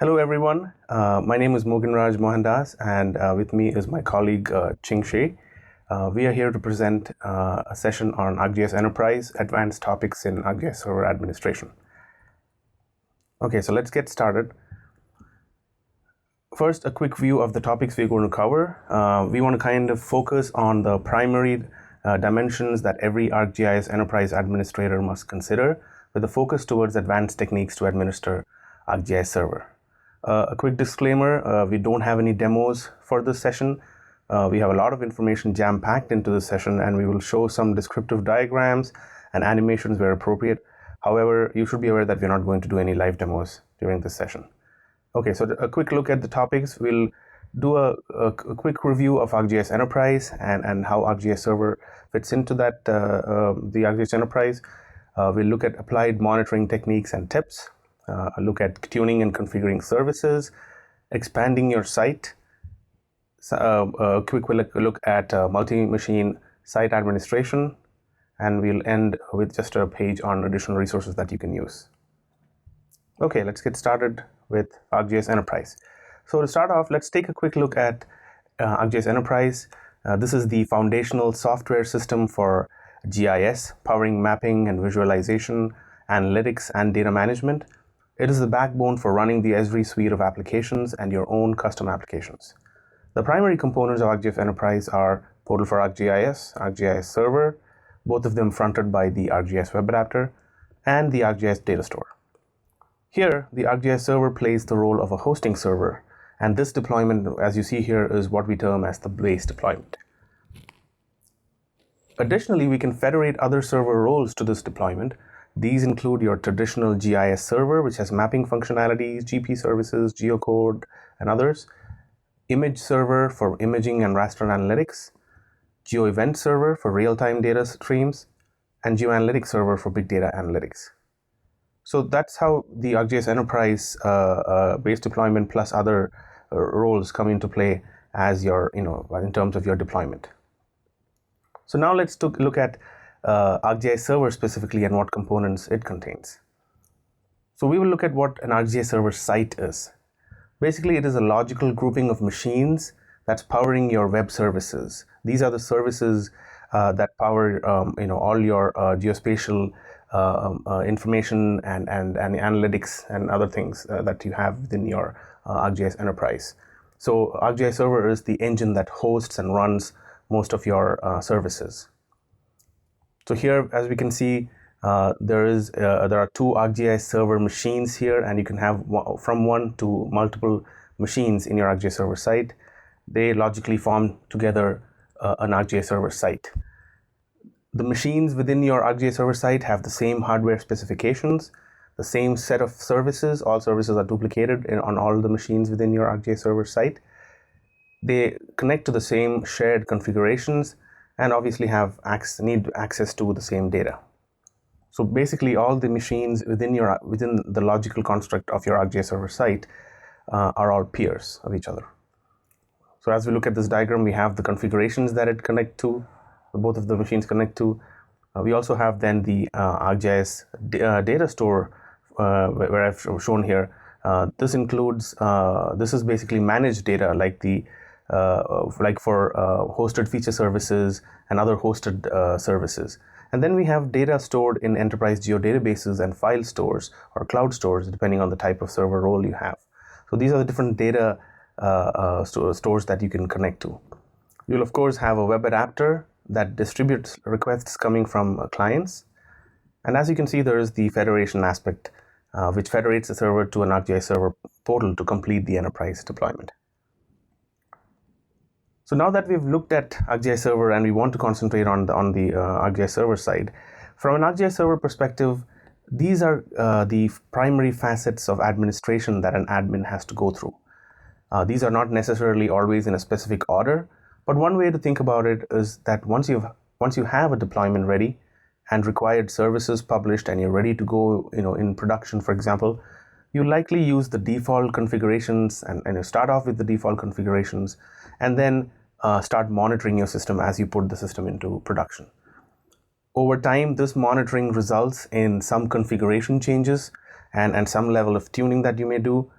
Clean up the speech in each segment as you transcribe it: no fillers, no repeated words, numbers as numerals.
Hello everyone, my name is Moganraj Mohandas and with me is my colleague Ching Shea. We are here to present a session on ArcGIS Enterprise, Advanced Topics in ArcGIS Server Administration. Okay, so let's get started. First, a quick view of the topics we're going to cover. We want to kind of focus on the primary dimensions that every ArcGIS Enterprise administrator must consider, with a focus towards advanced techniques to administer ArcGIS Server. A quick disclaimer, we don't have any demos for this session. We have a lot of information jam-packed into this session, and we will show some descriptive diagrams and animations where appropriate. However, you should be aware that we're not going to do any live demos during this session. Okay, so a quick look at the topics. We'll do a quick review of ArcGIS Enterprise and how ArcGIS Server fits into that, the ArcGIS Enterprise. We'll look at applied monitoring techniques and tips. A look at tuning and configuring services, expanding your site, a quick look at multi-machine site administration, and we'll end with just a page on additional resources that you can use. Okay, let's get started with ArcGIS Enterprise. So to start off, let's take a quick look at ArcGIS Enterprise. This is the foundational software system for GIS, powering mapping and visualization, analytics, and data management. It is the backbone for running the Esri suite of applications and your own custom applications. The primary components of ArcGIS Enterprise are Portal for ArcGIS, ArcGIS Server, both of them fronted by the ArcGIS Web Adapter, and the ArcGIS Data Store. Here, the ArcGIS Server plays the role of a hosting server, and this deployment, as you see here, is what we term as the base deployment. Additionally, we can federate other server roles to this deployment. These include your traditional GIS server, which has mapping functionalities, GP services, geocode, and others, image server for imaging and raster analytics, GeoEvent server for real-time data streams, and GeoAnalytics server for big data analytics. So that's how the ArcGIS Enterprise base deployment plus other roles come into play as your, in terms of your deployment. So now let's look at ArcGIS Server specifically and what components it contains. So we will look at what an ArcGIS Server site is. Basically, it is a logical grouping of machines that's powering your web services. These are the services that power all your geospatial information and analytics and other things that you have within your ArcGIS Enterprise. So ArcGIS Server is the engine that hosts and runs most of your services. So here, as we can see, there are two ArcGIS Server machines here, and you can have from one to multiple machines in your ArcGIS Server site. They logically form together an ArcGIS Server site. The machines within your ArcGIS Server site have the same hardware specifications, the same set of services. All services are duplicated on all the machines within your ArcGIS Server site. They connect to the same shared configurations and obviously need access to the same data. So basically, all the machines within the logical construct of your ArcGIS Server site are all peers of each other. So as we look at this diagram, we have the configurations that it connect to, both of the machines connect to. We also have then the ArcGIS data store, where I've shown here. This includes this is basically managed data, like for hosted feature services and other hosted services. And then we have data stored in enterprise geodatabases and file stores or cloud stores, depending on the type of server role you have. So these are the different data stores that you can connect to. You'll of course have a web adapter that distributes requests coming from clients. And as you can see, there is the federation aspect, which federates the server to an ArcGIS Server portal to complete the enterprise deployment. So now that we've looked at ArcGIS Server and we want to concentrate on the ArcGIS Server side, from an ArcGIS Server perspective, these are the primary facets of administration that an admin has to go through. These are not necessarily always in a specific order, but one way to think about it is that once you have a deployment ready and required services published and you're ready to go in production, for example, you likely use the default configurations and you start off with the default configurations and then start monitoring your system as you put the system into production. Over time, this monitoring results in some configuration changes and some level of tuning that you may do.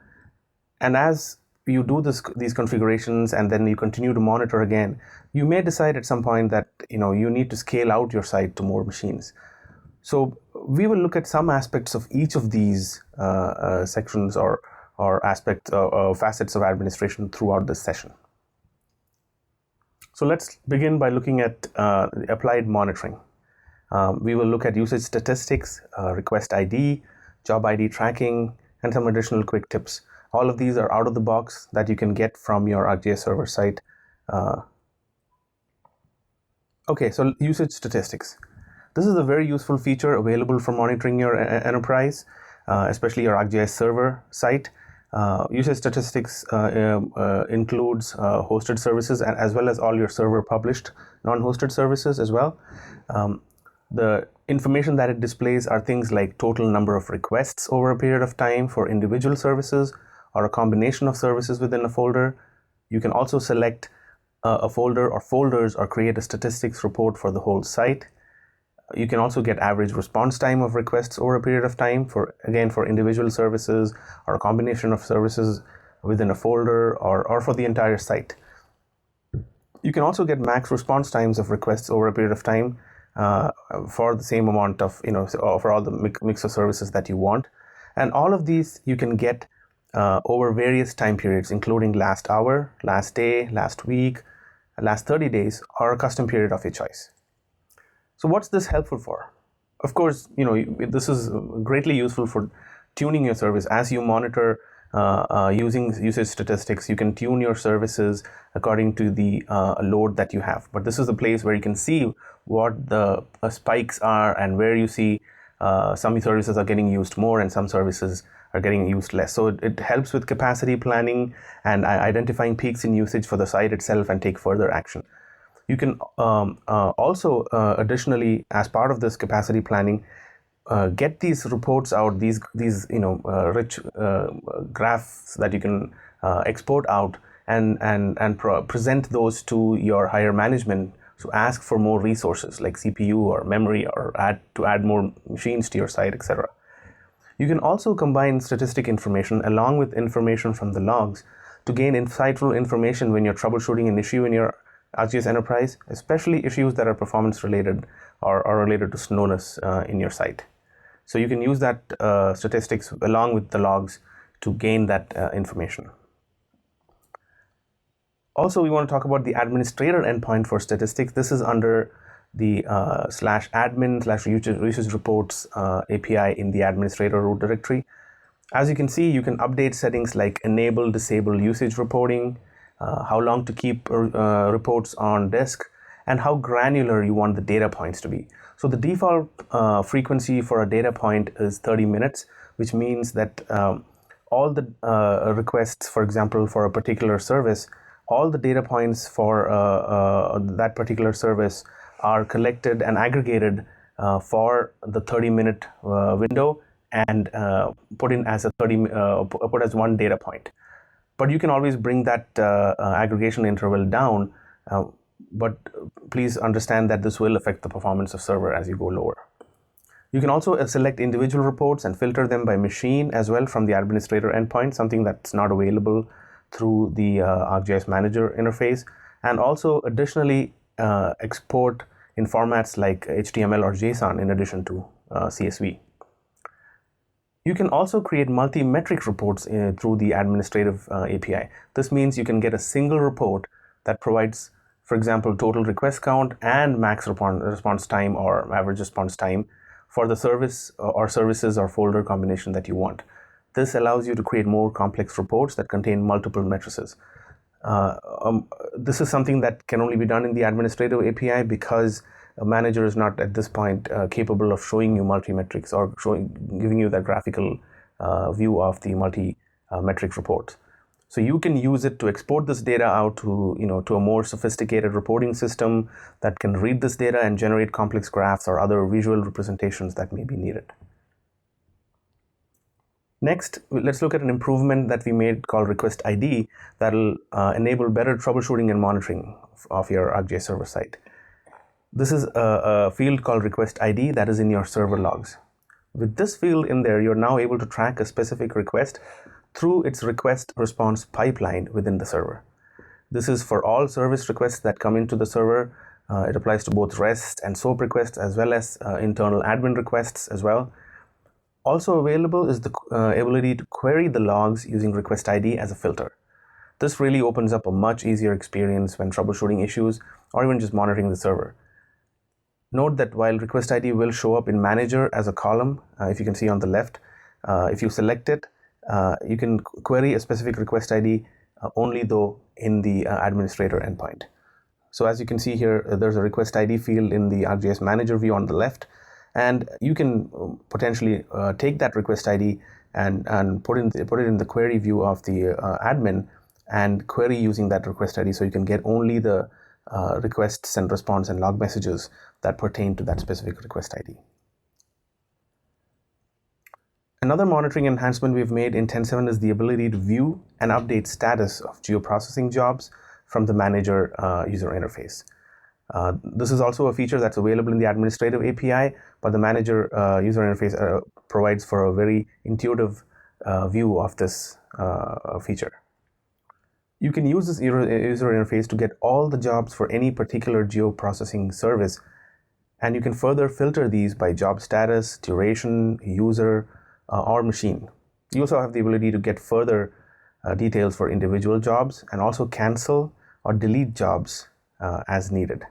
And as you do these configurations and then you continue to monitor again, you may decide at some point that you need to scale out your site to more machines. So we will look at some aspects of each of these sections or aspects or facets of administration throughout this session. So let's begin by looking at applied monitoring. We will look at usage statistics, request ID, job ID tracking, and some additional quick tips. All of these are out of the box that you can get from your ArcGIS Server site. Okay, so usage statistics. This is a very useful feature available for monitoring your enterprise, especially your ArcGIS Server site. Usage statistics includes hosted services as well as all your server published non-hosted services as well. The information that it displays are things like total number of requests over a period of time for individual services or a combination of services within a folder. You can also select a folder or folders or create a statistics report for the whole site. You can also get average response time of requests over a period of time for individual services or a combination of services within a folder or for the entire site. You can also get max response times of requests over a period of time for the same amount of, for all the mix of services that you want. And all of these you can get over various time periods, including last hour, last day, last week, last 30 days, or a custom period of your choice. So what's this helpful for? Of course, this is greatly useful for tuning your service. As you monitor using usage statistics, you can tune your services according to the load that you have. But this is a place where you can see what the spikes are and where you see some services are getting used more and some services are getting used less. So it helps with capacity planning and identifying peaks in usage for the site itself and take further action. You can also additionally, as part of this capacity planning, get these reports out, these rich graphs that you can export out and present those to your higher management to ask for more resources like CPU or memory or add more machines to your site, etc. You can also combine statistic information along with information from the logs to gain insightful information when you're troubleshooting an issue in your ArcGIS Enterprise, especially issues that are performance related or related to slowness in your site. So you can use that statistics along with the logs to gain that information. Also, we want to talk about the administrator endpoint for statistics. This is under the /admin/usage reports API in the administrator root directory. As you can see, you can update settings like enable, disable usage reporting, how long to keep reports on disk, and how granular you want the data points to be. So the default frequency for a data point is 30 minutes, which means that all the requests, for example, for a particular service, all the data points for that particular service are collected and aggregated for the 30-minute window and put in as put as one data point. But you can always bring that aggregation interval down, but please understand that this will affect the performance of server as you go lower. You can also select individual reports and filter them by machine as well from the administrator endpoint, something that's not available through the ArcGIS Manager interface, and also additionally export in formats like HTML or JSON in addition to CSV. You can also create multi-metric reports through the administrative API. This means you can get a single report that provides, for example, total request count and max response time or average response time for the service or services or folder combination that you want. This allows you to create more complex reports that contain multiple matrices. This is something that can only be done in the administrative API because a manager is not at this point capable of showing you multi-metrics or giving you that graphical view of the multi-metric reports. So you can use it to export this data out to a more sophisticated reporting system that can read this data and generate complex graphs or other visual representations that may be needed. Next, let's look at an improvement that we made called Request ID that will enable better troubleshooting and monitoring of your ArcGIS server site. This is a field called Request ID that is in your server logs. With this field in there, you're now able to track a specific request through its request response pipeline within the server. This is for all service requests that come into the server. It applies to both REST and SOAP requests as well as internal admin requests as well. Also available is the ability to query the logs using request ID as a filter. This really opens up a much easier experience when troubleshooting issues or even just monitoring the server. Note that while request ID will show up in Manager as a column, if you can see on the left, if you select it, you can query a specific request ID only though in the administrator endpoint. So as you can see here, there's a request ID field in the ArcGIS Manager view on the left, and you can potentially take that request ID and put it in the query view of the admin and query using that request ID, so you can get only the requests and response and log messages that pertain to that specific request ID. Another monitoring enhancement we've made in 10.7 is the ability to view and update status of geoprocessing jobs from the Manager user interface. This is also a feature that's available in the administrative API, but the Manager user interface provides for a very intuitive view of this feature. You can use this user interface to get all the jobs for any particular geoprocessing service, and you can further filter these by job status, duration, user, or machine. You also have the ability to get further details for individual jobs and also cancel or delete jobs as needed.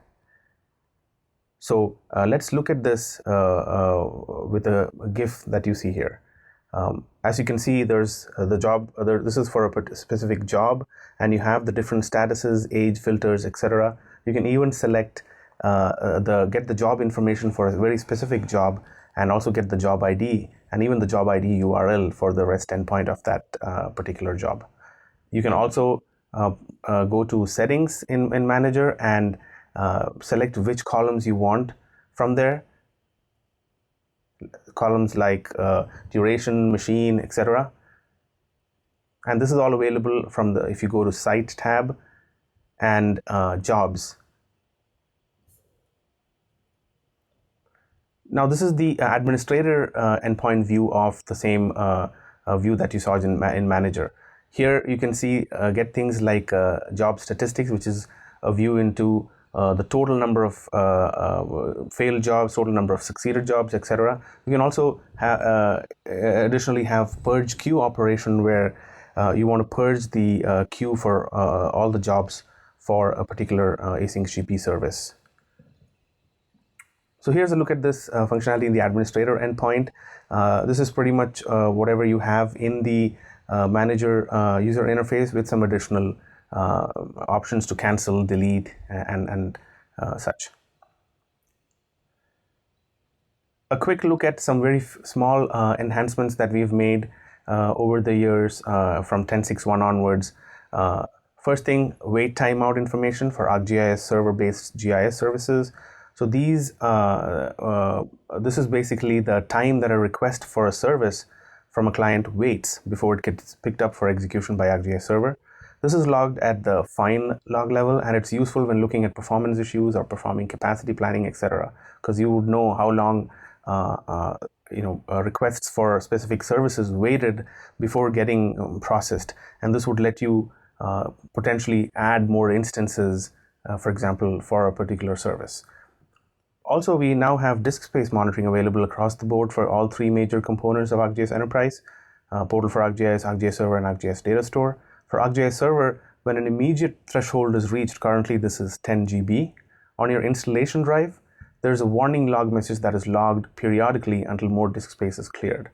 So let's look at this with a GIF that you see here. As you can see, there's the job, this is for a specific job, and you have the different statuses, age filters, etc. You can even select get the job information for a very specific job, and also get the job ID and even the job ID URL for the REST endpoint of that particular job. You can also go to settings in Manager and select which columns you want from there. Columns like duration, machine, etc. And this is all available from if you go to Site tab and Jobs. Now this is the administrator endpoint view of the same view that you saw in Manager. Here you can see get things like job statistics, which is a view into the total number of failed jobs, total number of succeeded jobs, etc. You can also additionally have purge queue operation, where you want to purge the queue for all the jobs for a particular async GP service. So here's a look at this functionality in the administrator endpoint. This is pretty much whatever you have in the Manager user interface, with some additional options to cancel, delete, and such. A quick look at some very small enhancements that we've made over the years from 10.6.1 onwards. First thing, wait timeout information for ArcGIS server-based GIS services. So these, this is basically the time that a request for a service from a client waits before it gets picked up for execution by ArcGIS Server. This is logged at the fine log level, and it's useful when looking at performance issues or performing capacity planning, etc., because you would know how long requests for specific services waited before getting processed, and this would let you potentially add more instances, for example, for a particular service. Also, we now have disk space monitoring available across the board for all three major components of ArcGIS Enterprise: Portal for ArcGIS, ArcGIS Server, and ArcGIS Data Store. For ArcGIS Server, when an immediate threshold is reached, currently this is 10 GB, on your installation drive, there is a warning log message that is logged periodically until more disk space is cleared.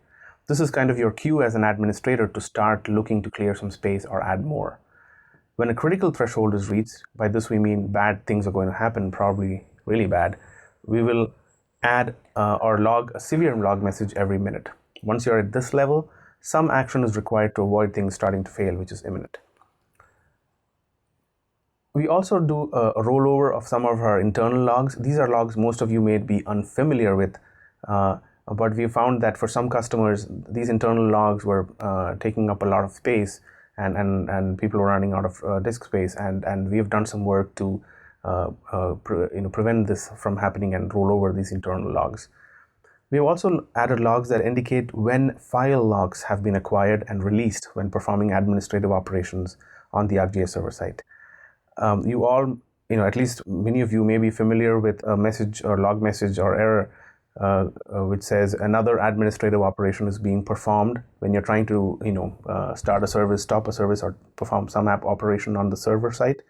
This is kind of your cue as an administrator to start looking to clear some space or add more. When a critical threshold is reached, by this we mean bad things are going to happen, probably really bad, we will add or log a severe log message every minute. Once you're at this level, some action is required to avoid things starting to fail, which is imminent. We also do a rollover of some of our internal logs. These are logs most of you may be unfamiliar with, but we found that for some customers, these internal logs were taking up a lot of space, and people were running out of disk space, and we have done some work to prevent this from happening and roll over these internal logs. We have also added logs that indicate when file logs have been acquired and released when performing administrative operations on the ArcGIS server site. You all, at least many of you may be familiar with a message or log message or error which says another administrative operation is being performed when you're trying to, start a service, stop a service, or perform some app operation on the server site.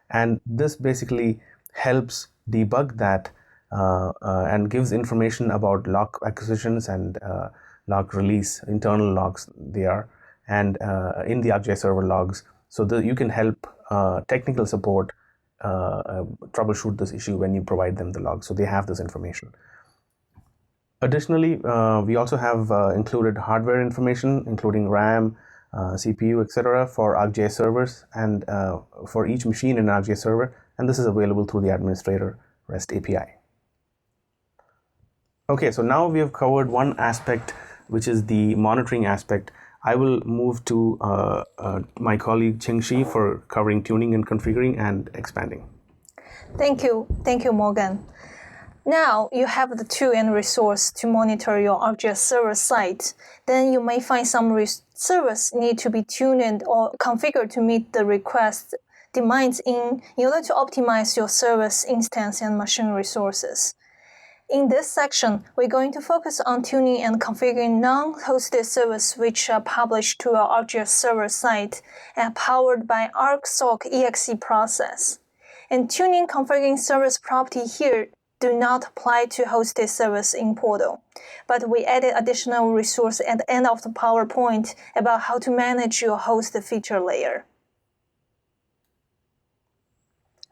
And this basically helps debug that and gives information about log acquisitions and log release, internal logs they are, and in the ArcGIS server logs, so that you can help technical support troubleshoot this issue when you provide them the logs, so they have this information. Additionally, we also have included hardware information, including RAM, CPU, etc. for ArcGIS servers and for each machine in ArcGIS server, and this is available through the administrator REST API. Okay, so now we have covered one aspect, which is the monitoring aspect. I will move to my colleague Qingxi for covering tuning and configuring and expanding. Thank you, Morgan. Now you have the tool and resource to monitor your ArcGIS server site. Then you may find some servers need to be tuned or configured to meet the request demands in order to optimize your service instance and machine resources. In this section, we're going to focus on tuning and configuring non-hosted servers which are published to our ArcGIS server site and powered by ArcSoc exe process. And tuning configuring service property here do not apply to hosted servers in Portal, but we added additional resource at the end of the PowerPoint about how to manage your host feature layer.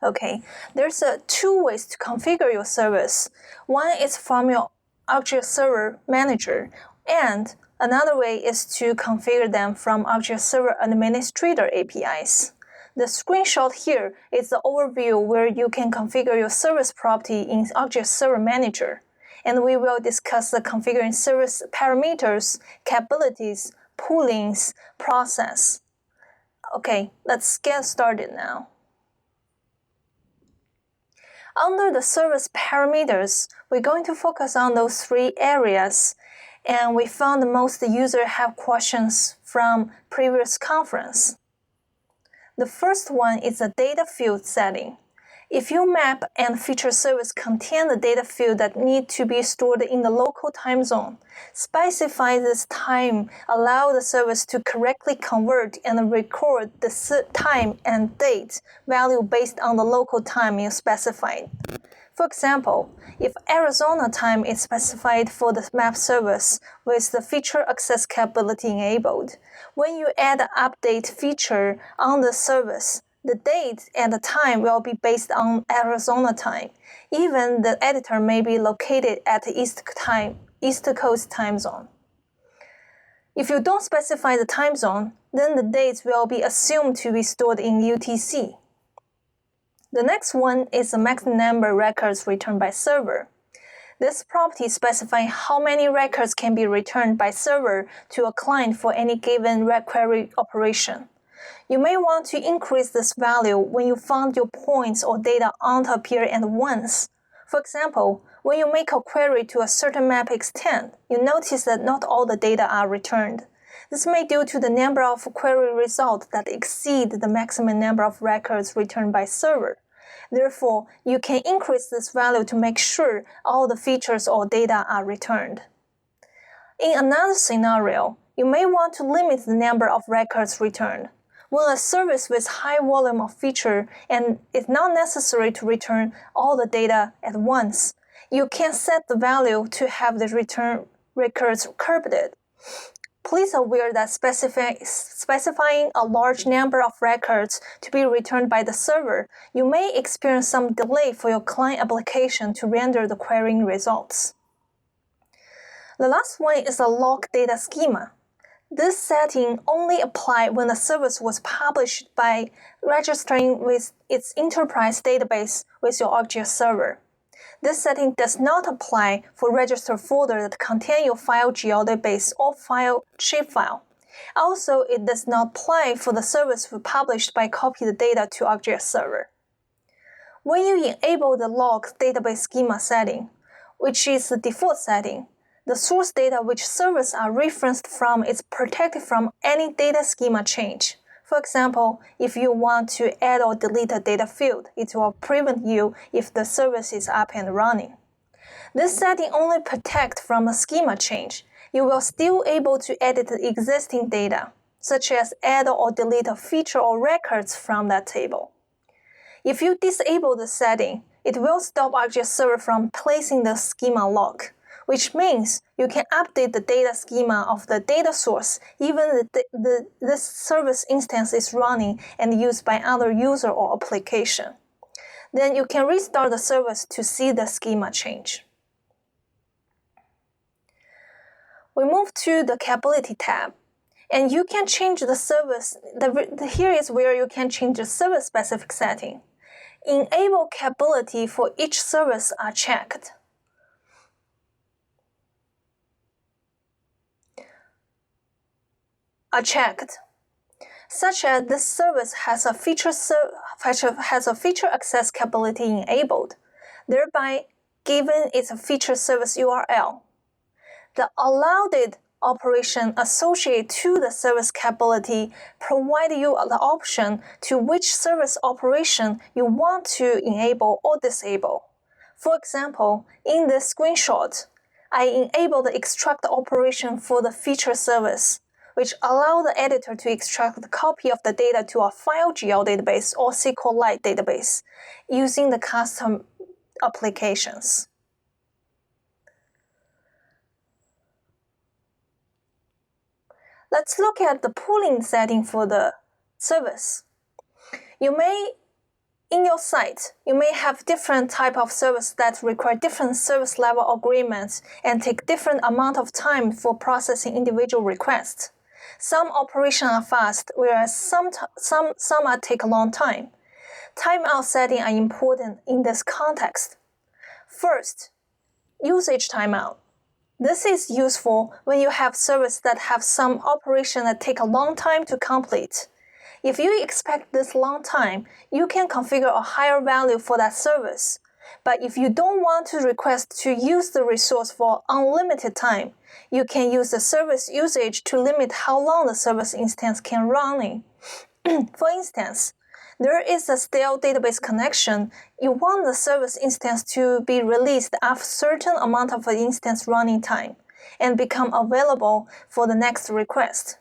Okay, there's two ways to configure your service. One is from your ArcGIS Server Manager, and another way is to configure them from ArcGIS Server Administrator APIs. The screenshot here is the overview where you can configure your service property in ArcGIS Server Manager, and we will discuss the configuring service parameters, capabilities, poolings, process. Okay, let's get started now. Under the service parameters, we're going to focus on those three areas, and we found most users have questions from previous conference. The first one is the data field setting. If your map and feature service contain the data field that need to be stored in the local time zone, specify this time, allow the service to correctly convert and record the time and date value based on the local time you specified. For example, if Arizona time is specified for the map service with the feature access capability enabled, when you add an update feature on the service, the date and the time will be based on Arizona time. Even the editor may be located at the East Coast time zone. If you don't specify the time zone, then the dates will be assumed to be stored in UTC. The next one is the maximum number of records returned by server. This property specifies how many records can be returned by server to a client for any given query operation. You may want to increase this value when you found your points or data aren't appear at once. For example, when you make a query to a certain map extent, you notice that not all the data are returned. This may be due to the number of query results that exceed the maximum number of records returned by server. Therefore, you can increase this value to make sure all the features or data are returned. In another scenario, you may want to limit the number of records returned. When a service with high volume of feature and it's not necessary to return all the data at once, you can set the value to have the return records curbed. Please aware that specifying a large number of records to be returned by the server, you may experience some delay for your client application to render the querying results. The last one is a log data schema. This setting only applies when the service was published by registering with its enterprise database with your ArcGIS server. This setting does not apply for registered folder that contain your file geodatabase or file shapefile. Also, it does not apply for the service published by copy the data to ArcGIS server. When you enable the log database schema setting, which is the default setting, The source data which servers are referenced from is protected from any data schema change. For example, if you want to add or delete a data field, it will prevent you if the service is up and running. This setting only protects from a schema change. You will still able to edit the existing data, such as add or delete a feature or records from that table. If you disable the setting, it will stop ArcGIS Server from placing the schema lock, which means you can update the data schema of the data source even if this service instance is running and used by other user or application. Then you can restart the service to see the schema change. We move to the Capability tab, and you can change the service. Here is where you can change the service-specific setting. Enable capability for each service are checked. Such as this service has a feature access capability enabled, thereby giving it a feature service URL. The allowed operation associated to the service capability provide you the option to which service operation you want to enable or disable. For example, in this screenshot, I enable the extract operation for the feature service, which allow the editor to extract the copy of the data to a file GL database or SQLite database using the custom applications. Let's look at the pooling setting for the service. In your site, you may have different type of service that require different service level agreements and take different amount of time for processing individual requests. Some operations are fast, whereas some take a long time. Timeout settings are important in this context. First, usage timeout. This is useful when you have services that have some operation that take a long time to complete. If you expect this long time, you can configure a higher value for that service. But if you don't want to request to use the resource for unlimited time, you can use the service usage to limit how long the service instance can run. For instance, there is a stale database connection. You want the service instance to be released after a certain amount of the instance running time and become available for the next request.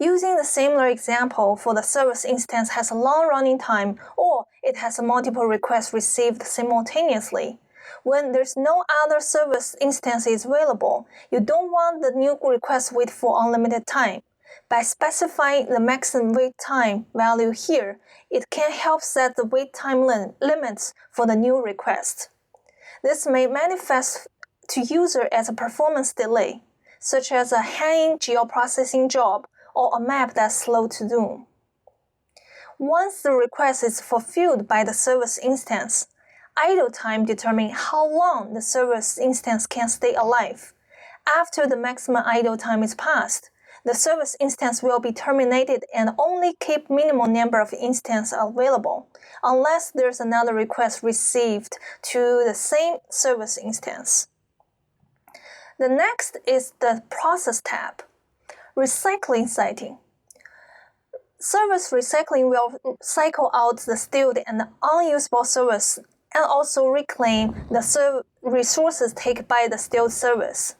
Using the similar example for the service instance has a long running time or it has multiple requests received simultaneously. When there's no other service instances available, you don't want the new request wait for unlimited time. By specifying the maximum wait time value here, it can help set the wait time limits for the new request. This may manifest to user as a performance delay, such as a hanging geoprocessing job or a map that's slow to do. Once the request is fulfilled by the service instance, idle time determines how long the service instance can stay alive. After the maximum idle time is passed, the service instance will be terminated and only keep minimum number of instances available, unless there's another request received to the same service instance. The next is the Process tab. Recycling setting. Service recycling will cycle out the stale and unusable service and also reclaim the resources taken by the stale service.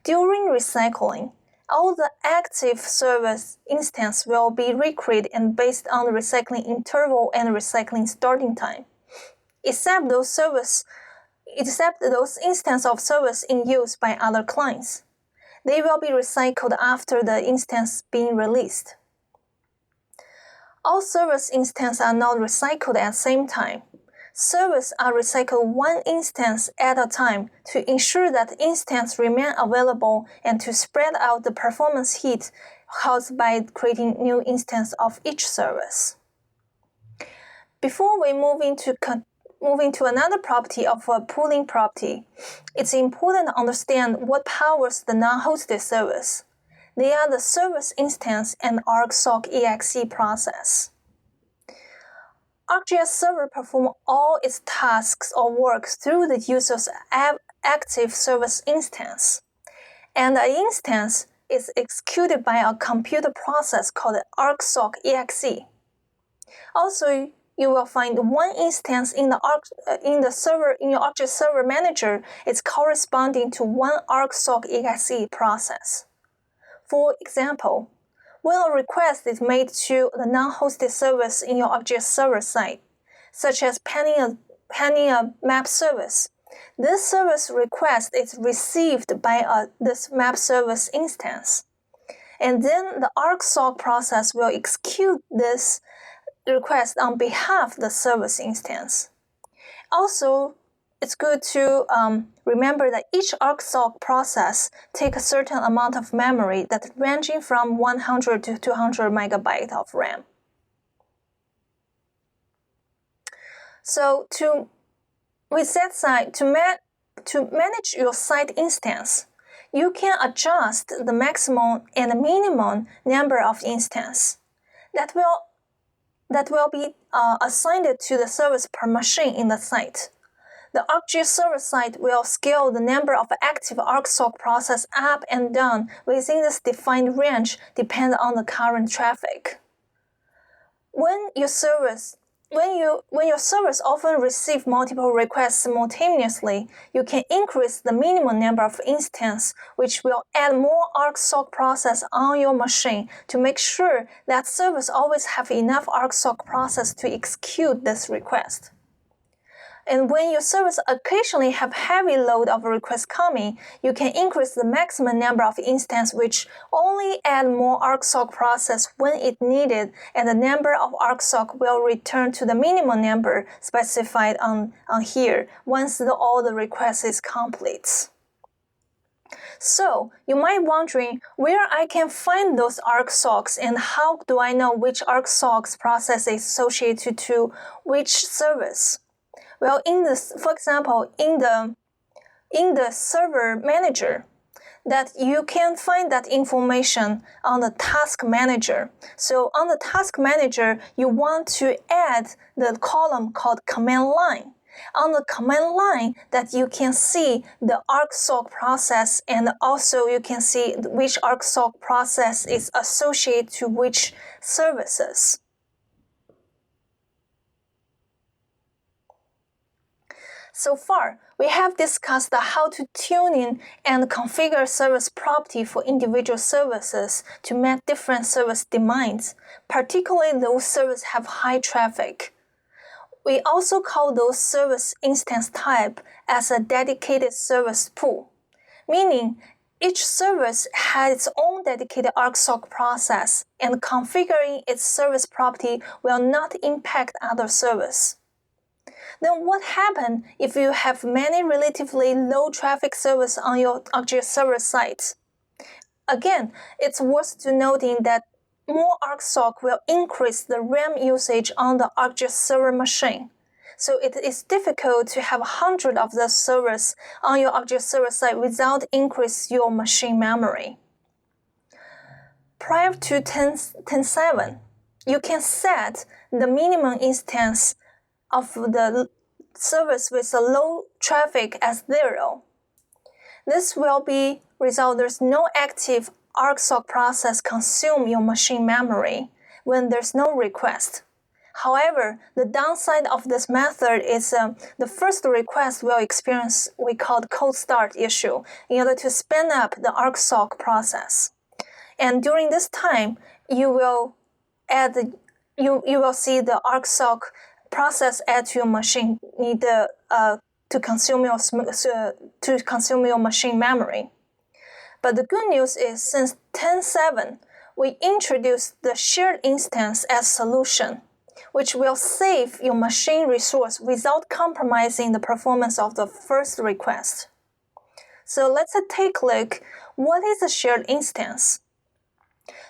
During recycling, all the active service instances will be recreated and based on the recycling interval and recycling starting time, except those instances of service in use by other clients. They will be recycled after the instance being released. All service instances are not recycled at the same time. Services are recycled one instance at a time to ensure that instances remain available and to spread out the performance hit caused by creating new instances of each service. Before we move into another property of a pooling property, it's important to understand what powers the non-hosted service. They are the service instance and ArcSoc exe process. ArcGIS Server performs all its tasks or works through the user's active service instance. And an instance is executed by a computer process called ArcSoc exe. Also, you will find one instance in your ArcGIS Server Manager is corresponding to one ArcSoc exe process. For example, when a request is made to the non-hosted service in your ArcGIS Server site, such as pending a map service, this service request is received by this map service instance. And then the ArcSoc process will execute this request on behalf of the service instance. Also, it's good to remember that each ArcSoc process takes a certain amount of memory that's ranging from 100 to 200 megabytes of RAM. So with that side, to manage your site instance, you can adjust the maximum and minimum number of instances that will be assigned to the service per machine in the site. The ArcGIS Server site will scale the number of active ArcSoc processes up and down within this defined range depending on the current traffic. When your service often receive multiple requests simultaneously, you can increase the minimum number of instances, which will add more ArcSoc process on your machine to make sure that service always have enough ArcSoc process to execute this request. And when your service occasionally have heavy load of requests coming, you can increase the maximum number of instances which only add more ArcSoc process when it needed, and the number of ArcSoc will return to the minimum number specified on here once all the requests is complete. So, you might be wondering where I can find those ArcSocs and how do I know which ArcSoc process is associated to which service? Well, for example, in the server manager, that you can find that information on the task manager. So on the task manager, you want to add the column called command line. On the command line, that you can see the ArcSoc process, and also you can see which ArcSoc process is associated to which services. So far, we have discussed how to tune in and configure service property for individual services to meet different service demands, particularly those services have high traffic. We also call those service instance type as a dedicated service pool, meaning each service has its own dedicated ArcSoc process, and configuring its service property will not impact other services. Then what happens if you have many relatively low traffic services on your ArcGIS Server site? Again, it's worth to noting that more ArcSoc will increase the RAM usage on the ArcGIS Server machine. So it is difficult to have hundreds of the servers on your ArcGIS Server site without increasing your machine memory. Prior to 10.7, you can set the minimum instance of the service with a low traffic as 0. This will be result there's no active ArcSoc process consume your machine memory when there's no request. However, the downside of this method is the first request will experience what we call cold start issue in order to spin up the ArcSoc process. And during this time, you will see the ArcSoc process add to your machine need to consume your machine memory. But the good news is since 10.7, we introduced the shared instance as solution, which will save your machine resource without compromising the performance of the first request. So let's take a look. What is a shared instance?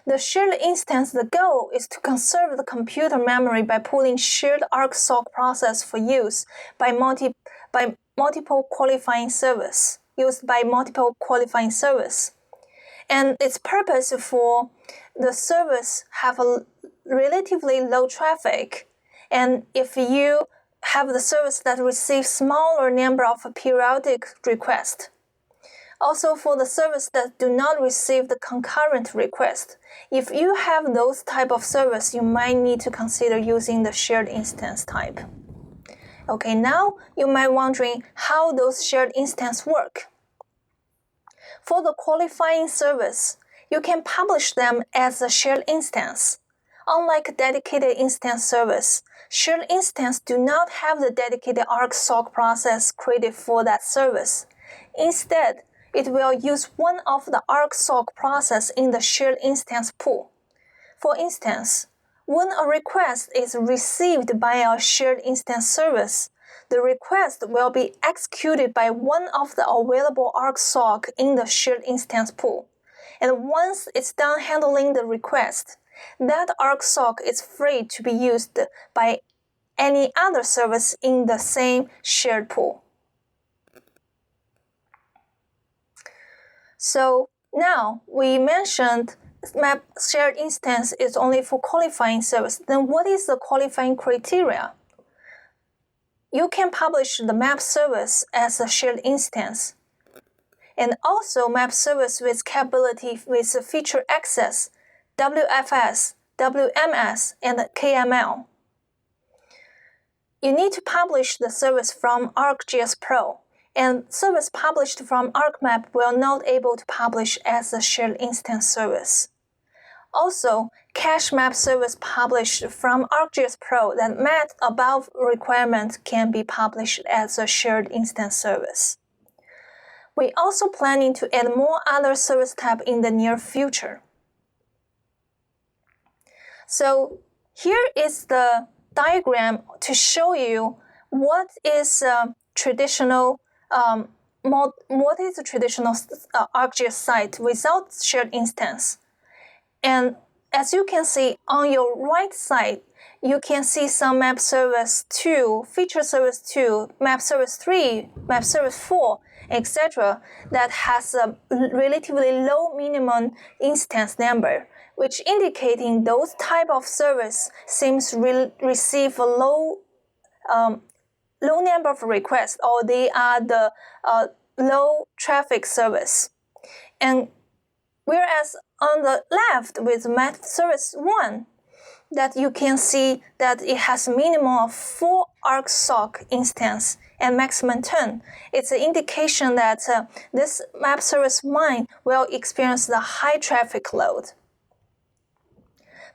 The shared instance, the goal is to conserve the computer memory by pooling shared ArcSoc process for use by multiple qualifying service, And its purpose for the service have a relatively low traffic. And if you have the service that receives smaller number of periodic requests. Also, for the service that do not receive the concurrent request, if you have those type of service, you might need to consider using the shared instance type. Okay, now you might wondering how those shared instances work. For the qualifying service, you can publish them as a shared instance. Unlike a dedicated instance service, shared instances do not have the dedicated ArcSoc process created for that service. Instead, it will use one of the ArcSoc process in the shared instance pool. For instance, when a request is received by a shared instance service, the request will be executed by one of the available ArcSoc in the shared instance pool. And once it's done handling the request, that ArcSoc is free to be used by any other service in the same shared pool. So now we mentioned map shared instance is only for qualifying service. Then what is the qualifying criteria? You can publish the map service as a shared instance, and also map service with capability with feature access, WFS, WMS, and KML. You need to publish the service from ArcGIS Pro, and service published from ArcMap will not able to publish as a shared instance service. Also, cache map service published from ArcGIS Pro that met above requirement can be published as a shared instance service. We also planning to add more other service type in the near future. So here is the diagram to show you what is traditional ArcGIS site without shared instance. And as you can see on your right side, you can see some map service 2, feature service 2, map service 3, map service 4, etc. that has a relatively low minimum instance number, which indicating those type of service seems receive a low number of requests, or they are the low traffic service. And whereas on the left with map service 1, that you can see that it has a minimum of 4 ArcSoc instance and maximum 10. It's an indication that this map service 1 will experience the high traffic load.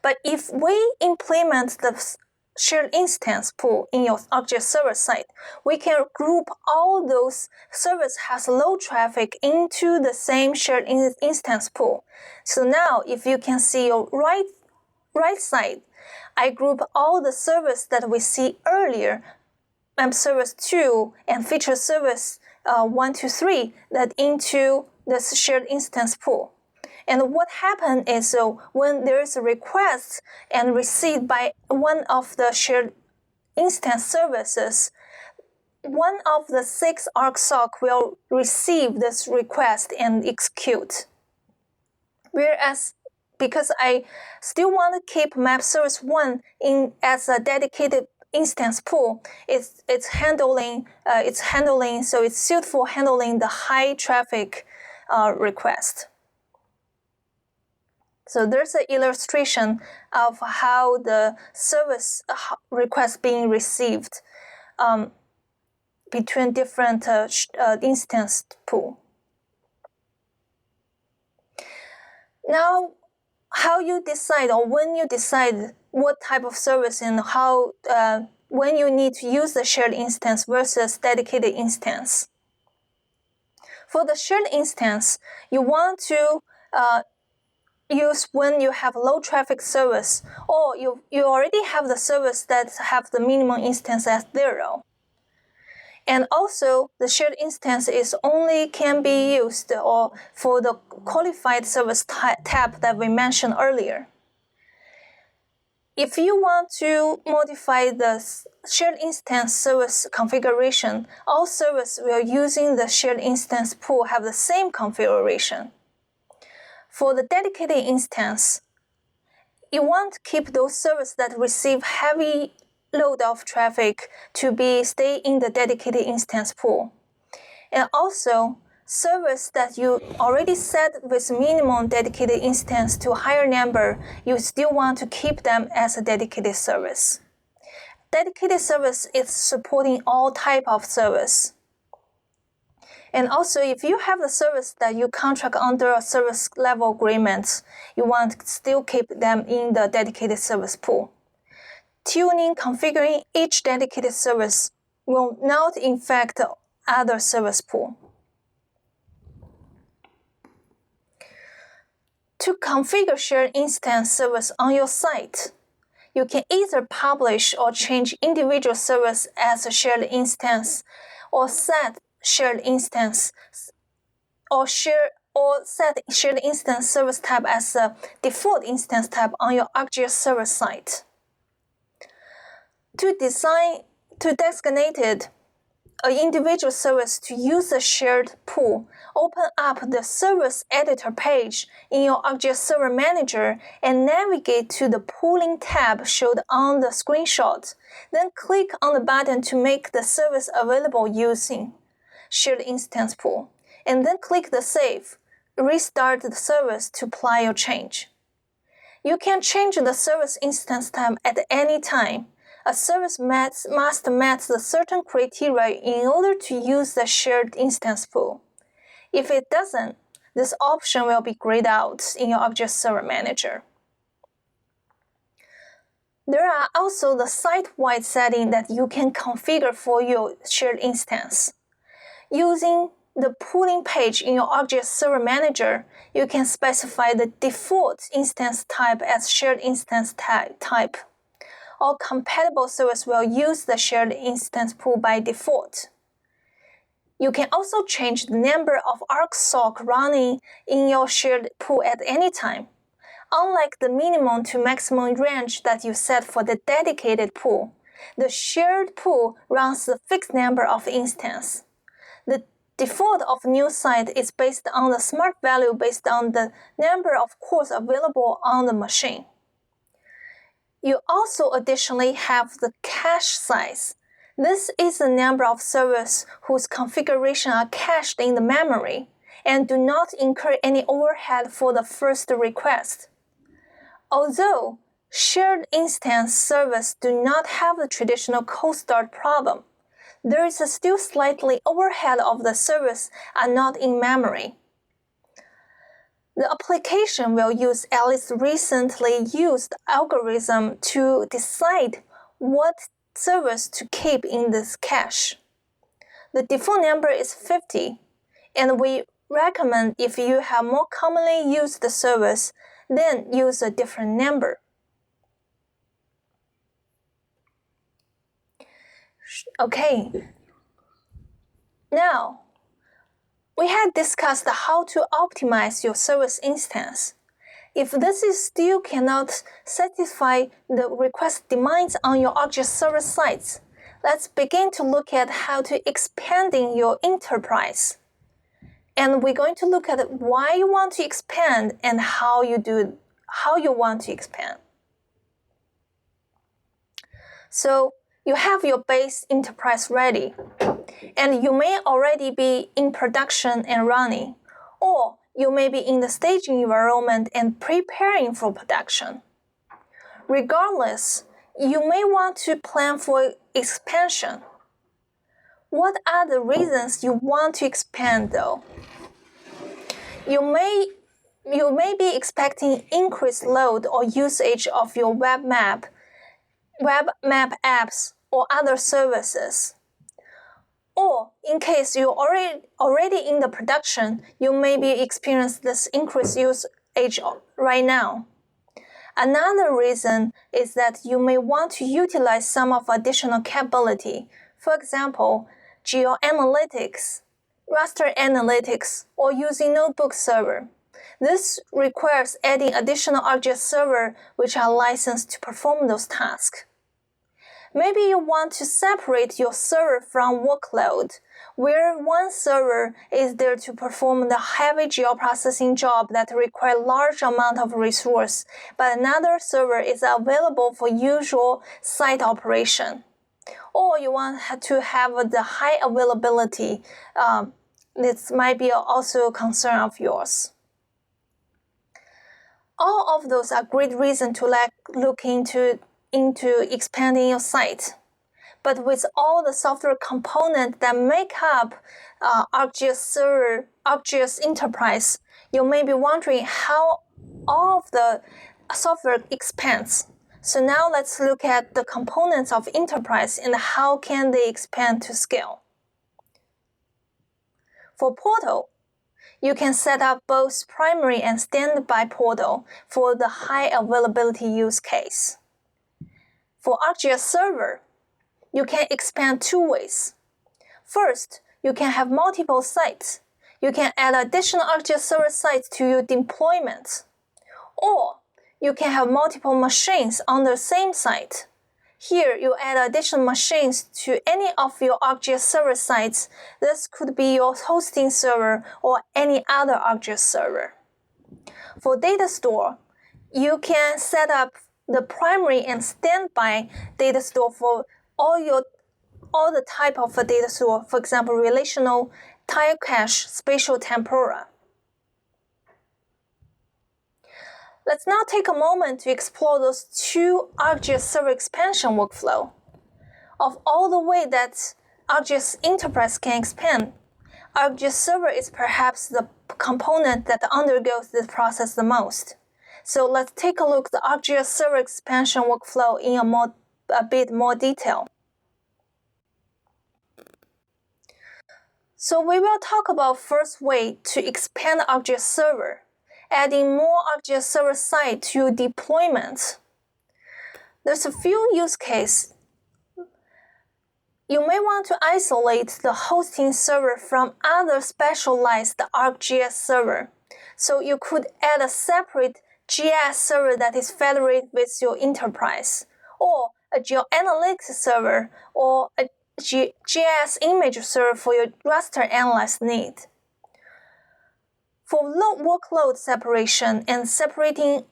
But if we implement the shared instance pool in your ArcGIS server site, we can group all those servers has low traffic into the same shared instance pool. So now if you can see your right side, I group all the servers that we see earlier, map service 2 and feature service 1 to 3, that into this shared instance pool. And what happened is when there is a request and received by one of the shared instance services, one of the 6 ArcSoc will receive this request and execute. Whereas because I still want to keep map service 1 in as a dedicated instance pool, it's handling, so it's suited for handling the high traffic request. So there's an illustration of how the service request being received between different instance pool. Now, how you decide, or when you decide what type of service and how when you need to use the shared instance versus dedicated instance. For the shared instance, you want to use when you have low traffic service, or you already have the service that have the minimum instance at 0. And also the shared instance is only can be used or for the qualified service tab that we mentioned earlier. If you want to modify the shared instance service configuration, all services we are using the shared instance pool have the same configuration. For the dedicated instance, you want to keep those services that receive heavy load of traffic to stay in the dedicated instance pool. And also, servers that you already set with minimum dedicated instance to a higher number, you still want to keep them as a dedicated service. Dedicated service is supporting all type of service. And also, if you have the service that you contract under a service level agreement, you want to still keep them in the dedicated service pool. Tuning, configuring each dedicated service will not infect the other service pool. To configure shared instance service on your site, you can either publish or change individual service as a shared instance, or set shared instance set shared instance service type as a default instance type on your ArcGIS Server site. To designate an individual service to use a shared pool, open up the Service Editor page in your ArcGIS Server Manager and navigate to the Pooling tab showed on the screenshot. Then click on the button to make the service available using Shared Instance Pool, and then click the Save. Restart the service to apply your change. You can change the service instance type at any time. A service must meet the certain criteria in order to use the shared instance pool. If it doesn't, this option will be grayed out in your ArcGIS Server Manager. There are also the site-wide settings that you can configure for your shared instance. Using the pooling page in your ArcGIS Server Manager, you can specify the default instance type as shared instance type. All compatible service will use the shared instance pool by default. You can also change the number of ArcSoc running in your shared pool at any time. Unlike the minimum to maximum range that you set for the dedicated pool, the shared pool runs a fixed number of instances. The default of new site is based on the smart value based on the number of cores available on the machine. You also additionally have the cache size. This is the number of servers whose configuration are cached in the memory and do not incur any overhead for the first request. Although shared instance servers do not have the traditional cold start problem, there is still slightly overhead of the servers are not in memory. The application will use Alice's recently used algorithm to decide what servers to keep in this cache. The default number is 50, and we recommend if you have more commonly used servers, then use a different number. Okay. Now, we had discussed how to optimize your service instance. If this still cannot satisfy the request demands on your ArcGIS server sites, let's begin to look at how to expanding your enterprise. And we're going to look at why you want to expand and how you want to expand. So you have your base enterprise ready, and you may already be in production and running, or you may be in the staging environment and preparing for production. Regardless, you may want to plan for expansion. What are the reasons you want to expand though? You may be expecting increased load or usage of your web map apps, or other services. Or in case you're already in the production, you may be experiencing this increased usage right now. Another reason is that you may want to utilize some of additional capability. For example, geoanalytics, raster analytics, or using notebook server. This requires adding additional ArcGIS server which are licensed to perform those tasks. Maybe you want to separate your server from workload, where one server is there to perform the heavy geoprocessing job that require large amount of resource, but another server is available for usual site operation. Or you want to have the high availability. This might be also a concern of yours. All of those are great reasons to look into expanding your site. But with all the software components that make up ArcGIS Server, ArcGIS Enterprise, you may be wondering how all of the software expands. So now let's look at the components of Enterprise and how can they expand to scale. For Portal, you can set up both primary and standby portal for the high availability use case. For ArcGIS Server, you can expand two ways. First, you can have multiple sites. You can add additional ArcGIS Server sites to your deployment. Or you can have multiple machines on the same site. Here, you add additional machines to any of your ArcGIS Server sites. This could be your hosting server or any other ArcGIS server. For data store, you can set up the primary and standby data store for all the type of data store, for example, relational, tile cache, spatial temporal. Let's now take a moment to explore those two ArcGIS Server expansion workflow. Of all the way that ArcGIS Enterprise can expand, ArcGIS Server is perhaps the component that undergoes this process the most. So let's take a look at the ArcGIS Server expansion workflow in a bit more detail. So we will talk about first way to expand ArcGIS Server, adding more ArcGIS Server sites to deployment. There's a few use cases. You may want to isolate the hosting server from other specialized ArcGIS server. So you could add a separate GIS server that is federated with your enterprise, or a geoanalytics server, or a GIS image server for your raster analysis need. For workload separation and separating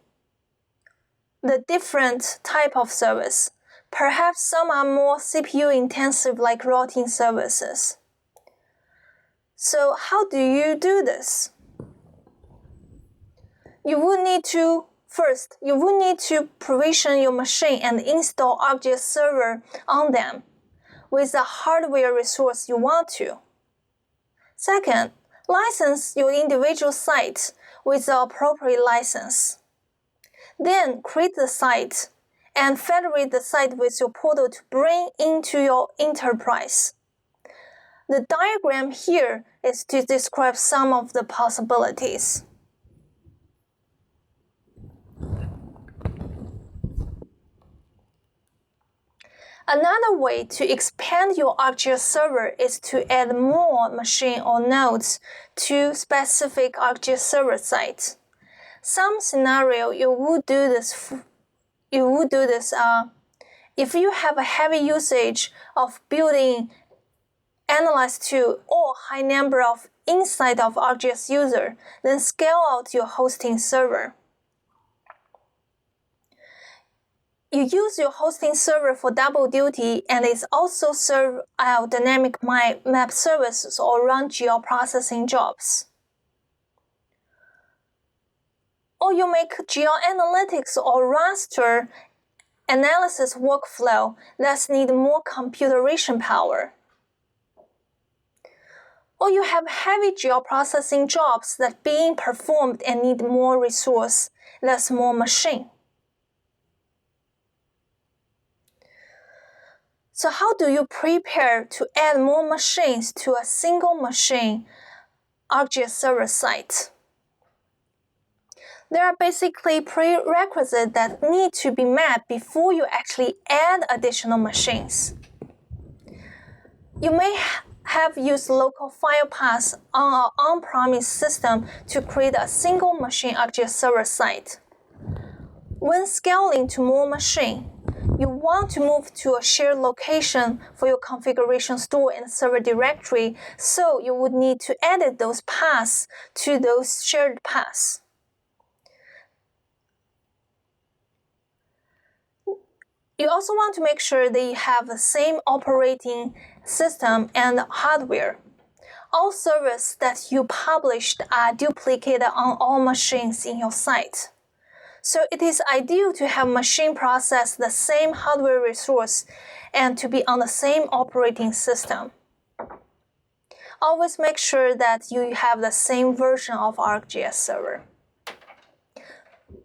the different type of service, perhaps some are more CPU intensive like routing services. So how do you do this? You would need to provision your machine and install ArcGIS Server on them with the hardware resource you want to. Second, license your individual site with the appropriate license. Then create the site and federate the site with your portal to bring into your enterprise. The diagram here is to describe some of the possibilities. Another way to expand your ArcGIS Server is to add more machine or nodes to specific ArcGIS Server sites. Some scenario you would do this if you have a heavy usage of building analyze tool or high number of inside of ArcGIS user, then scale out your hosting server. You use your hosting server for double duty and it also serve out dynamic map services or run geoprocessing jobs. Or you make geoanalytics or raster analysis workflow that need more computation power. Or you have heavy geoprocessing jobs that being performed and need more resource, that's more machine. So how do you prepare to add more machines to a single machine ArcGIS Server site? There are basically prerequisites that need to be met before you actually add additional machines. You may have used local file paths on an on-premise system to create a single machine ArcGIS Server site. When scaling to more machines, you want to move to a shared location for your configuration store and server directory, so you would need to edit those paths to those shared paths. You also want to make sure that you have the same operating system and hardware. All servers that you published are duplicated on all machines in your site. So it is ideal to have machine process the same hardware resource and to be on the same operating system. Always make sure that you have the same version of ArcGIS Server.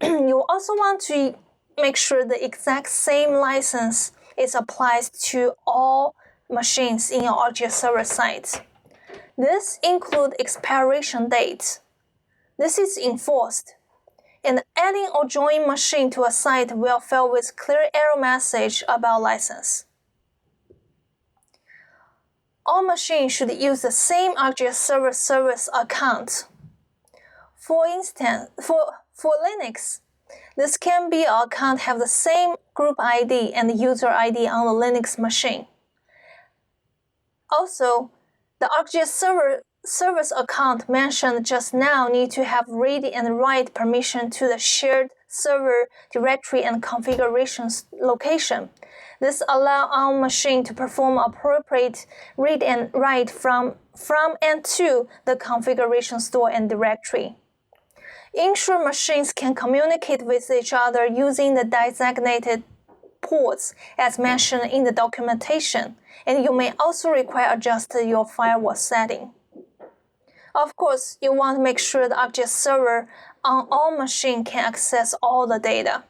You also want to make sure the exact same license is applied to all machines in your ArcGIS Server site. This includes expiration date. This is enforced. And adding or joining machine to a site will fail with clear error message about license. All machines should use the same ArcGIS Server service account. For instance, for Linux, this can be an account have the same group ID and user ID on the Linux machine. Also, the ArcGIS Server service account mentioned just now need to have read and write permission to the shared server directory and configuration location. This allows our machine to perform appropriate read and write from and to the configuration store and directory. Ensure machines can communicate with each other using the designated ports as mentioned in the documentation, and you may also require adjust your firewall setting. Of course, you want to make sure the ArcGIS Server on all machines can access all the data.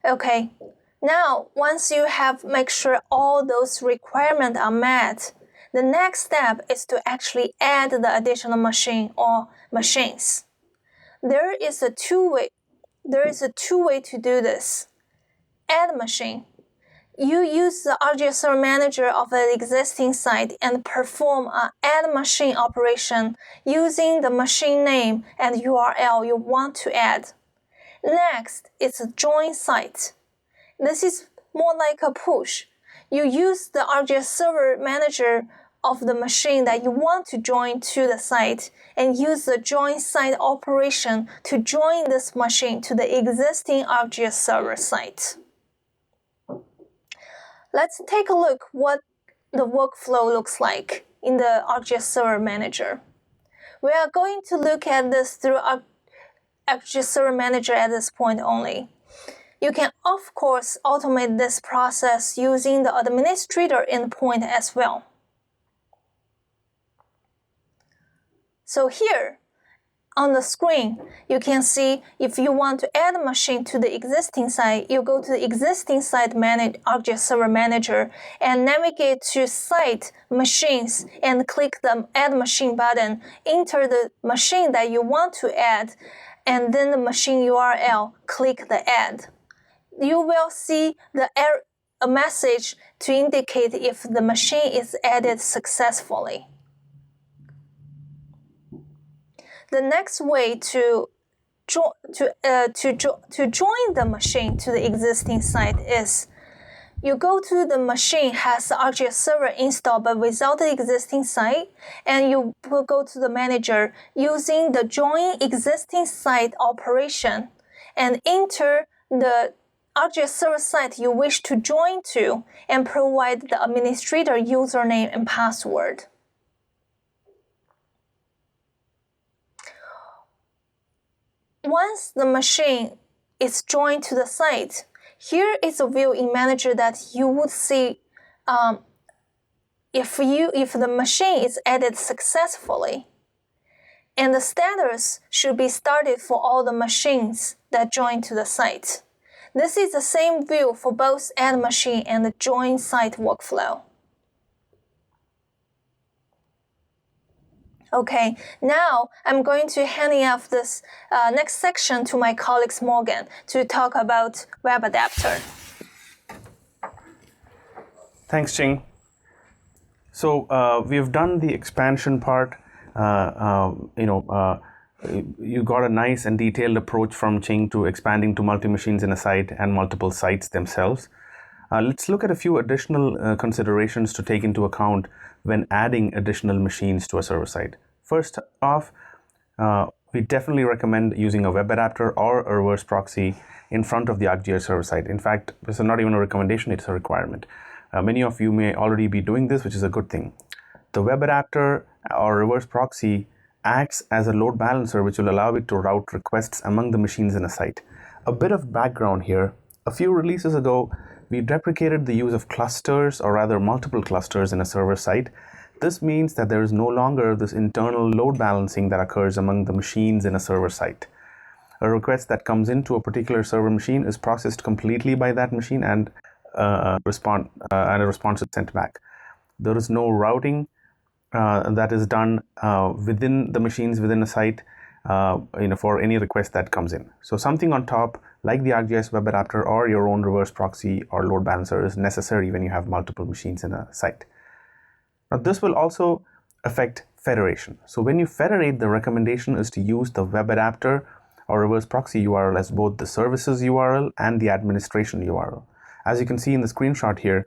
Okay, now once you have make sure all those requirements are met, the next step is to actually add the additional machine or machines. There is a two-way to do this. Add machine. You use the ArcGIS Server Manager of an existing site and perform an add machine operation using the machine name and URL you want to add. Next is join site. This is more like a push. You use the ArcGIS Server Manager of the machine that you want to join to the site and use the join site operation to join this machine to the existing ArcGIS Server site. Let's take a look what the workflow looks like in the ArcGIS Server Manager. We are going to look at this through ArcGIS Server Manager at this point only. You can, of course, automate this process using the administrator endpoint as well. So here, on the screen, you can see if you want to add a machine to the existing site, you go to the existing site ArcGIS Server Manager and navigate to Site Machines and click the Add Machine button. Enter the machine that you want to add and then the machine URL, click the Add. You will see a message to indicate if the machine is added successfully. The next way to join the machine to the existing site is you go to the machine has the ArcGIS Server installed but without the existing site, and you will go to the manager using the join existing site operation and enter the ArcGIS Server site you wish to join to and provide the administrator username and password. Once the machine is joined to the site, here is a view in Manager that you would see if the machine is added successfully. And the status should be started for all the machines that join to the site. This is the same view for both add machine and the join site workflow. Okay, now I'm going to hand off this next section to my colleague Morgan to talk about Web Adapter. Thanks, Ching. So we've done the expansion part, you got a nice and detailed approach from Ching to expanding to multi-machines in a site and multiple sites themselves. Let's look at a few additional considerations to take into account when adding additional machines to a server site. First off, we definitely recommend using a web adapter or a reverse proxy in front of the ArcGIS server site. In fact, this is not even a recommendation, it's a requirement. Many of you may already be doing this, which is a good thing. The web adapter or reverse proxy acts as a load balancer, which will allow it to route requests among the machines in a site. A bit of background here. A few releases ago, we deprecated the use of clusters, or rather multiple clusters, in a server site. This means that there is no longer this internal load balancing that occurs among the machines in a server site. A request that comes into a particular server machine is processed completely by that machine, and a response is sent back. There is no routing that is done within the machines within a site for any request that comes in. So something on top, like the ArcGIS web adapter or your own reverse proxy or load balancer, is necessary when you have multiple machines in a site. Now this will also affect federation. So when you federate, the recommendation is to use the web adapter or reverse proxy URL as both the services URL and the administration URL. As you can see in the screenshot here,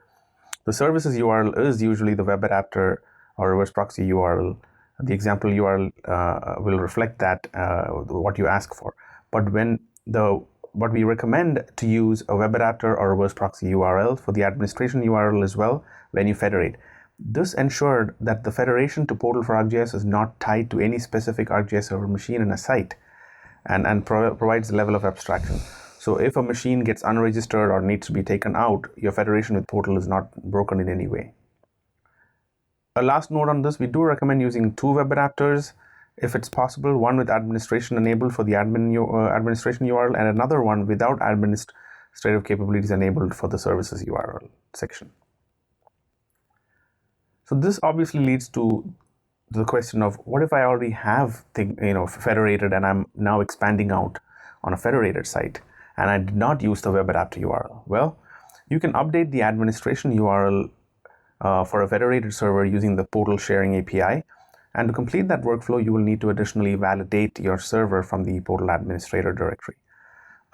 the services URL is usually the web adapter or reverse proxy URL. The example URL will reflect that, what you ask for. But what we recommend to use a web adapter or reverse proxy URL for the administration URL as well when you federate. This ensured that the federation to portal for ArcGIS is not tied to any specific ArcGIS server machine in a site, and provides a level of abstraction. So if a machine gets unregistered or needs to be taken out, your federation with portal is not broken in any way. A last note on this, we do recommend using two web adapters if it's possible, one with administration enabled for the administration URL and another one without administrative capabilities enabled for the services URL section. So this obviously leads to the question of, what if I already have federated and I'm now expanding out on a federated site and I did not use the web adapter URL? Well, you can update the administration URL for a federated server using the portal sharing API. And to complete that workflow, you will need to additionally validate your server from the portal administrator directory.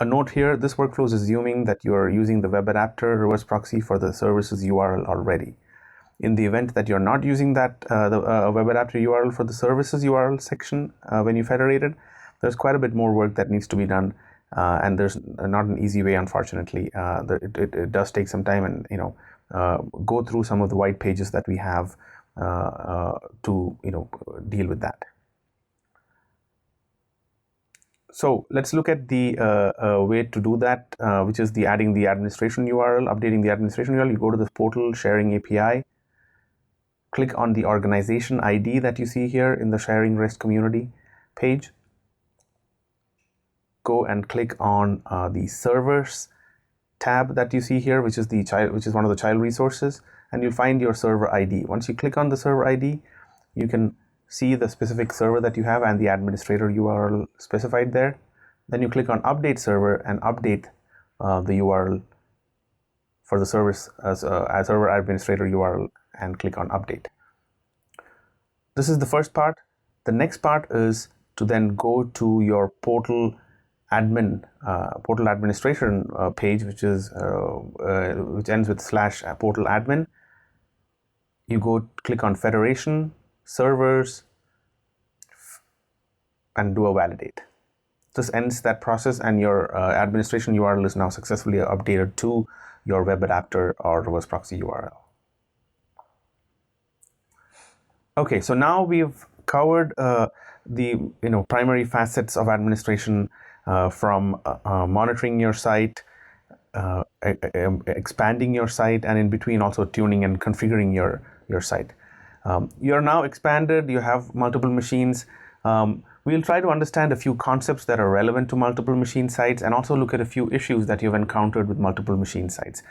A note here, this workflow is assuming that you are using the web adapter reverse proxy for the services URL already. In the event that you're not using that the web adapter URL for the services URL section when you federate it, there's quite a bit more work that needs to be done, and there's not an easy way, unfortunately. It does take some time, and go through some of the white pages that we have to deal with that. So let's look at the way to do that, which is the adding the administration URL, updating the administration URL. You go to this portal sharing API, click on the organization ID that you see here in the sharing REST community page. Go and click on the servers tab that you see here, which is one of the child resources, and you'll find your server ID. Once you click on the server ID, you can see the specific server that you have and the administrator URL specified there. Then you click on update server and update the URL for the service as server administrator URL and click on update. This is the first part. The next part is to then go to your portal administration page, which ends with /portal admin. You click on federation, servers, and do a validate. This ends that process, and your administration URL is now successfully updated to your web adapter or reverse proxy URL. Okay, so now we've covered the primary facets of administration, from monitoring your site, expanding your site, and in between also tuning and configuring your site. You're now expanded, you have multiple machines. We'll try to understand a few concepts that are relevant to multiple machine sites and also look at a few issues that you've encountered with multiple machine sites.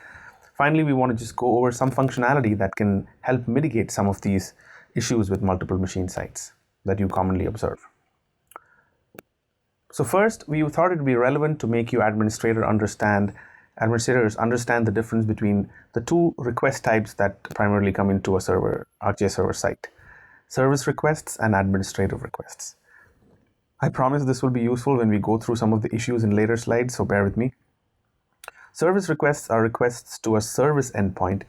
Finally, we want to just go over some functionality that can help mitigate some of these issues with multiple machine sites that you commonly observe. So first, we thought it would be relevant to make you administrators understand the difference between the two request types that primarily come into a ArcGIS server site: service requests and administrative requests. I promise this will be useful when we go through some of the issues in later slides, so bear with me. Service requests are requests to a service endpoint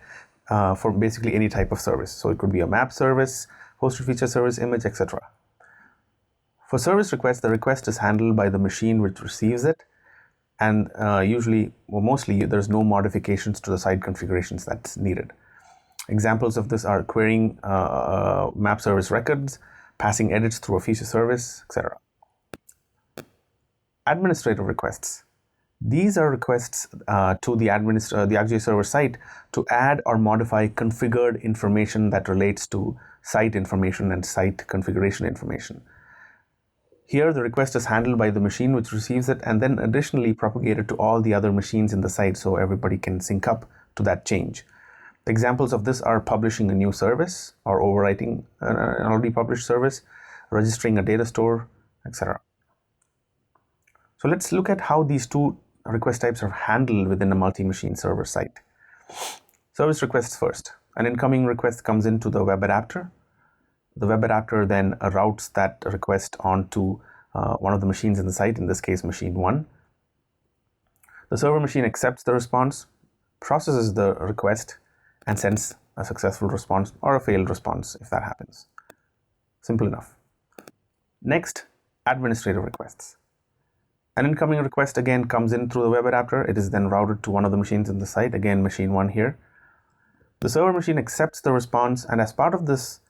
for basically any type of service. So it could be a map service, hosted feature service, image, etc. For service requests, the request is handled by the machine which receives it, and usually, or mostly, there's no modifications to the site configurations that's needed. Examples of this are querying map service records, passing edits through a feature service, etc. Administrative requests. These are requests to the ArcGIS Server site to add or modify configured information that relates to site information and site configuration information. Here, the request is handled by the machine which receives it, and then additionally propagated to all the other machines in the site so everybody can sync up to that change. Examples of this are publishing a new service or overwriting an already published service, registering a data store, etc. So let's look at how these two request types are handled within a multi-machine server site. Service requests first. An incoming request comes into the web adapter. The web adapter then routes that request onto one of the machines in the site, in this case machine 1. The server machine accepts the response, processes the request, and sends a successful response or a failed response if that happens. Simple enough. Next, administrative requests. An incoming request again comes in through the web adapter. It is then routed to one of the machines in the site, again machine 1 here. The server machine accepts the response, and as part of this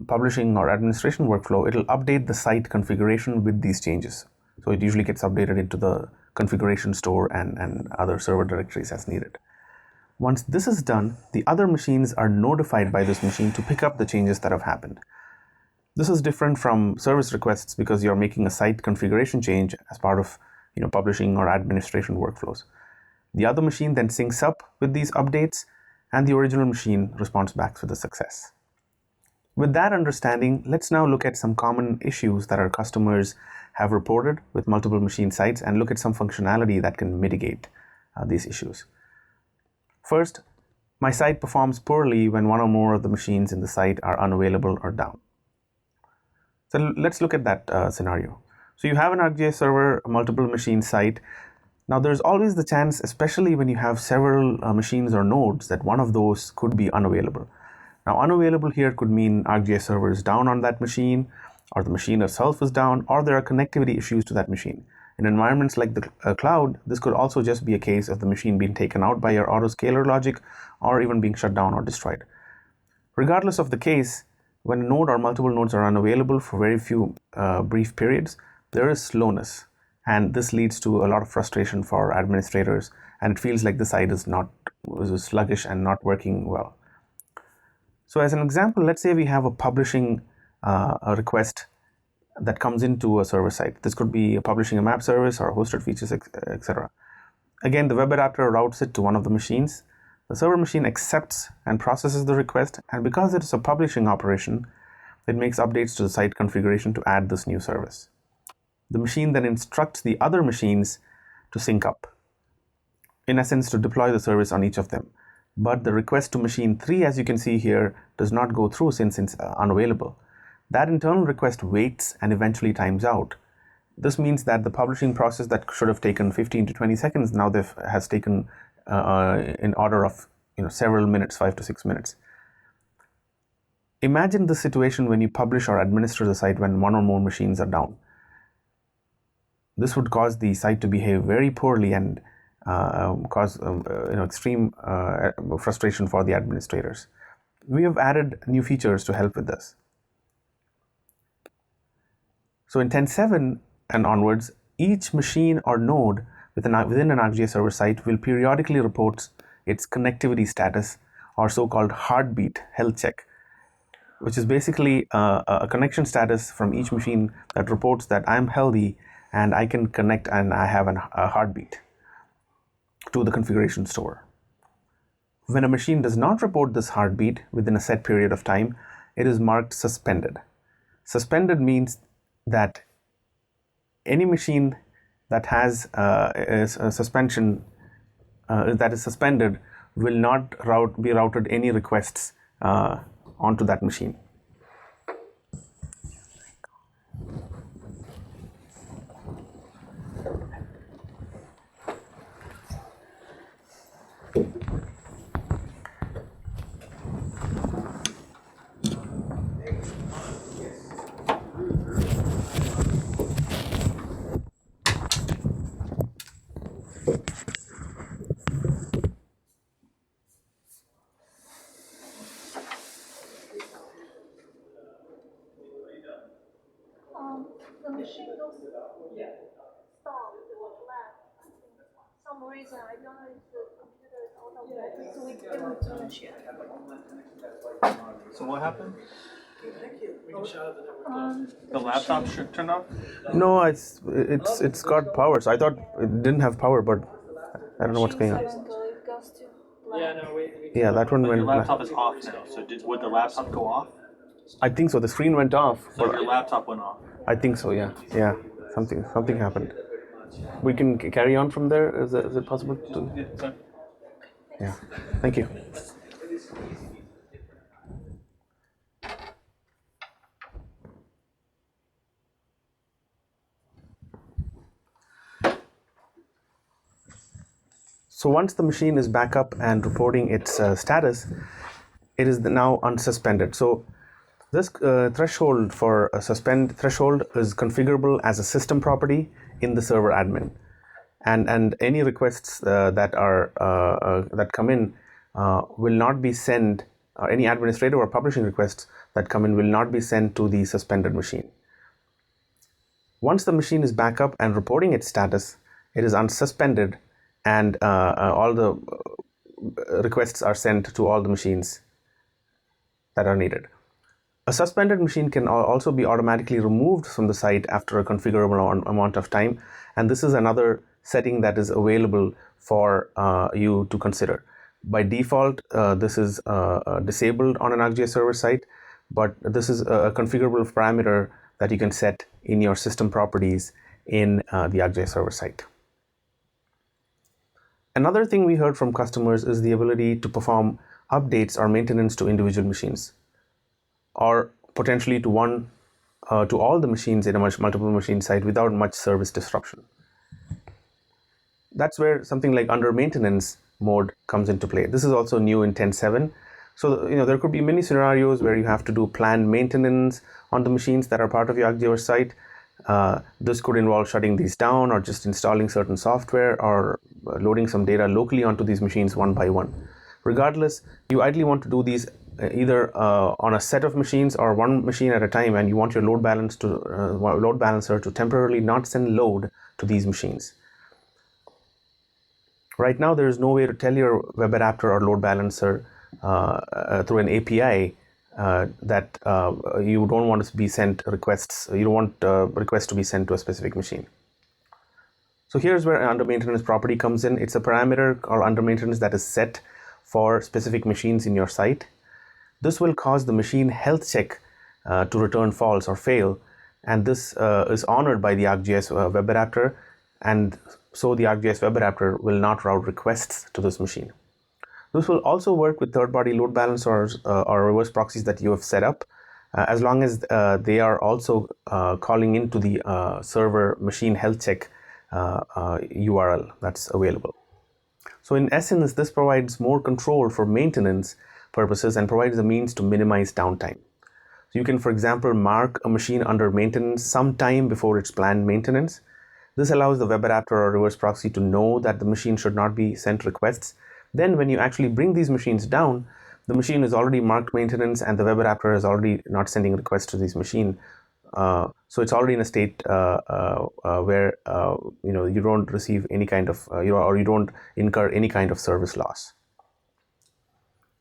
publishing or administration workflow, it will update the site configuration with these changes. So it usually gets updated into the configuration store and other server directories as needed. Once this is done, the other machines are notified by this machine to pick up the changes that have happened. This is different from service requests because you're making a site configuration change as part of publishing or administration workflows. The other machine then syncs up with these updates, and the original machine responds back with a success. With that understanding, let's now look at some common issues that our customers have reported with multiple machine sites and look at some functionality that can mitigate these issues. First, my site performs poorly when one or more of the machines in the site are unavailable or down. So let's look at that scenario. So you have an ArcGIS Server, a multiple machine site. Now there's always the chance, especially when you have several machines or nodes, that one of those could be unavailable. Now unavailable here could mean ArcGIS Server is down on that machine, or the machine itself is down, or there are connectivity issues to that machine. In environments like the cloud, this could also just be a case of the machine being taken out by your autoscaler logic, or even being shut down or destroyed. Regardless of the case, when a node or multiple nodes are unavailable for very few brief periods, there is slowness, and this leads to a lot of frustration for administrators, and it feels like the site is sluggish and not working well. So as an example, let's say we have a publishing a request that comes into a server site. This could be publishing a map service or hosted features, etc. Again, the web adapter routes it to one of the machines. The server machine accepts and processes the request, and because it is a publishing operation, it makes updates to the site configuration to add this new service. The machine then instructs the other machines to sync up, in essence to deploy the service on each of them. But the request to machine 3, as you can see here, does not go through since it's unavailable. That internal request waits and eventually times out. This means that the publishing process that should have taken 15 to 20 seconds now has taken in order of several minutes, 5 to 6 minutes. Imagine the situation when you publish or administer the site when one or more machines are down. This would cause the site to behave very poorly and cause extreme frustration for the administrators. We have added new features to help with this. So in 10.7 and onwards, each machine or node within an ArcGIS Server site will periodically report its connectivity status, or so-called heartbeat health check, which is basically a connection status from each machine that reports that I'm healthy and I can connect and I have a heartbeat to the configuration store. When a machine does not report this heartbeat within a set period of time, it is marked suspended. Suspended means that any machine that has a suspension that is suspended will not be routed any requests onto that machine. reason, I don't know if the computer is out of battery, so we couldn't finish yet. So what happened? The laptop should turn off? No, it's got power. So I thought it didn't have power, but I don't know what's going on. Yeah, that one But went. your laptop is off now, so would the laptop go off? I think so. The screen went off. So your laptop went off? I think so. Yeah, yeah. Something happened. We can carry on from there. Is it possible to? Yeah, sorry. Yeah. Thank you. So once the machine is back up and reporting its status, it is now unsuspended. So this threshold for a suspend threshold is configurable as a system property in the server admin, and any requests that come in will not be sent. Any administrative or publishing requests that come in will not be sent to the suspended machine. Once the machine is back up and reporting its status, it is unsuspended, and all the requests are sent to all the machines that are needed. A suspended machine can also be automatically removed from the site after a configurable amount of time, and this is another setting that is available for you to consider. By default, this is disabled on an ArcGIS server site, but this is a configurable parameter that you can set in your system properties in the ArcGIS server site. Another thing we heard from customers is the ability to perform updates or maintenance to individual machines, or potentially to all the machines in a multiple machine site without much service disruption. That's where something like under maintenance mode comes into play. This is also new in 10.7. So there could be many scenarios where you have to do planned maintenance on the machines that are part of your ArcGIS site. This could involve shutting these down, or just installing certain software, or loading some data locally onto these machines one by one. Regardless, you ideally want to do these either on a set of machines or one machine at a time, and you want your load balancer to temporarily not send load to these machines. Right now, there is no way to tell your web adapter or load balancer through an API that you don't want to be sent requests. You don't want requests to be sent to a specific machine. So here's where under maintenance property comes in. It's a parameter or under maintenance that is set for specific machines in your site. This will cause the machine health check to return false or fail, and this is honored by the ArcGIS web adapter, and so the ArcGIS web adapter will not route requests to this machine. This will also work with third-party load balancers or reverse proxies that you have set up, as long as they are also calling into the server machine health check URL that's available. So in essence, this provides more control for maintenance purposes and provides a means to minimize downtime. So you can, for example, mark a machine under maintenance sometime before its planned maintenance. This allows the web adapter or reverse proxy to know that the machine should not be sent requests. Then when you actually bring these machines down, the machine is already marked maintenance, and the web adapter is already not sending requests to this machine. So it's already in a state where you don't receive any kind of or you don't incur any kind of service loss.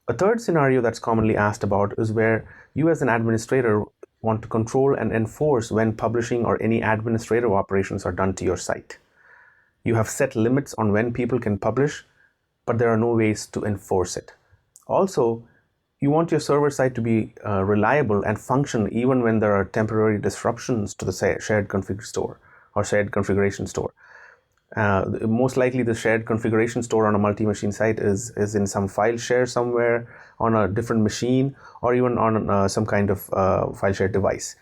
A third scenario that's commonly asked about is where you as an administrator want to control and enforce when publishing or any administrative operations are done to your site. You have set limits on when people can publish, but there are no ways to enforce it. Also, you want your server site to be reliable and function even when there are temporary disruptions to the shared config store or shared configuration store. Most likely the shared configuration store on a multi-machine site is in some file share somewhere on a different machine, or even on some kind of file share device.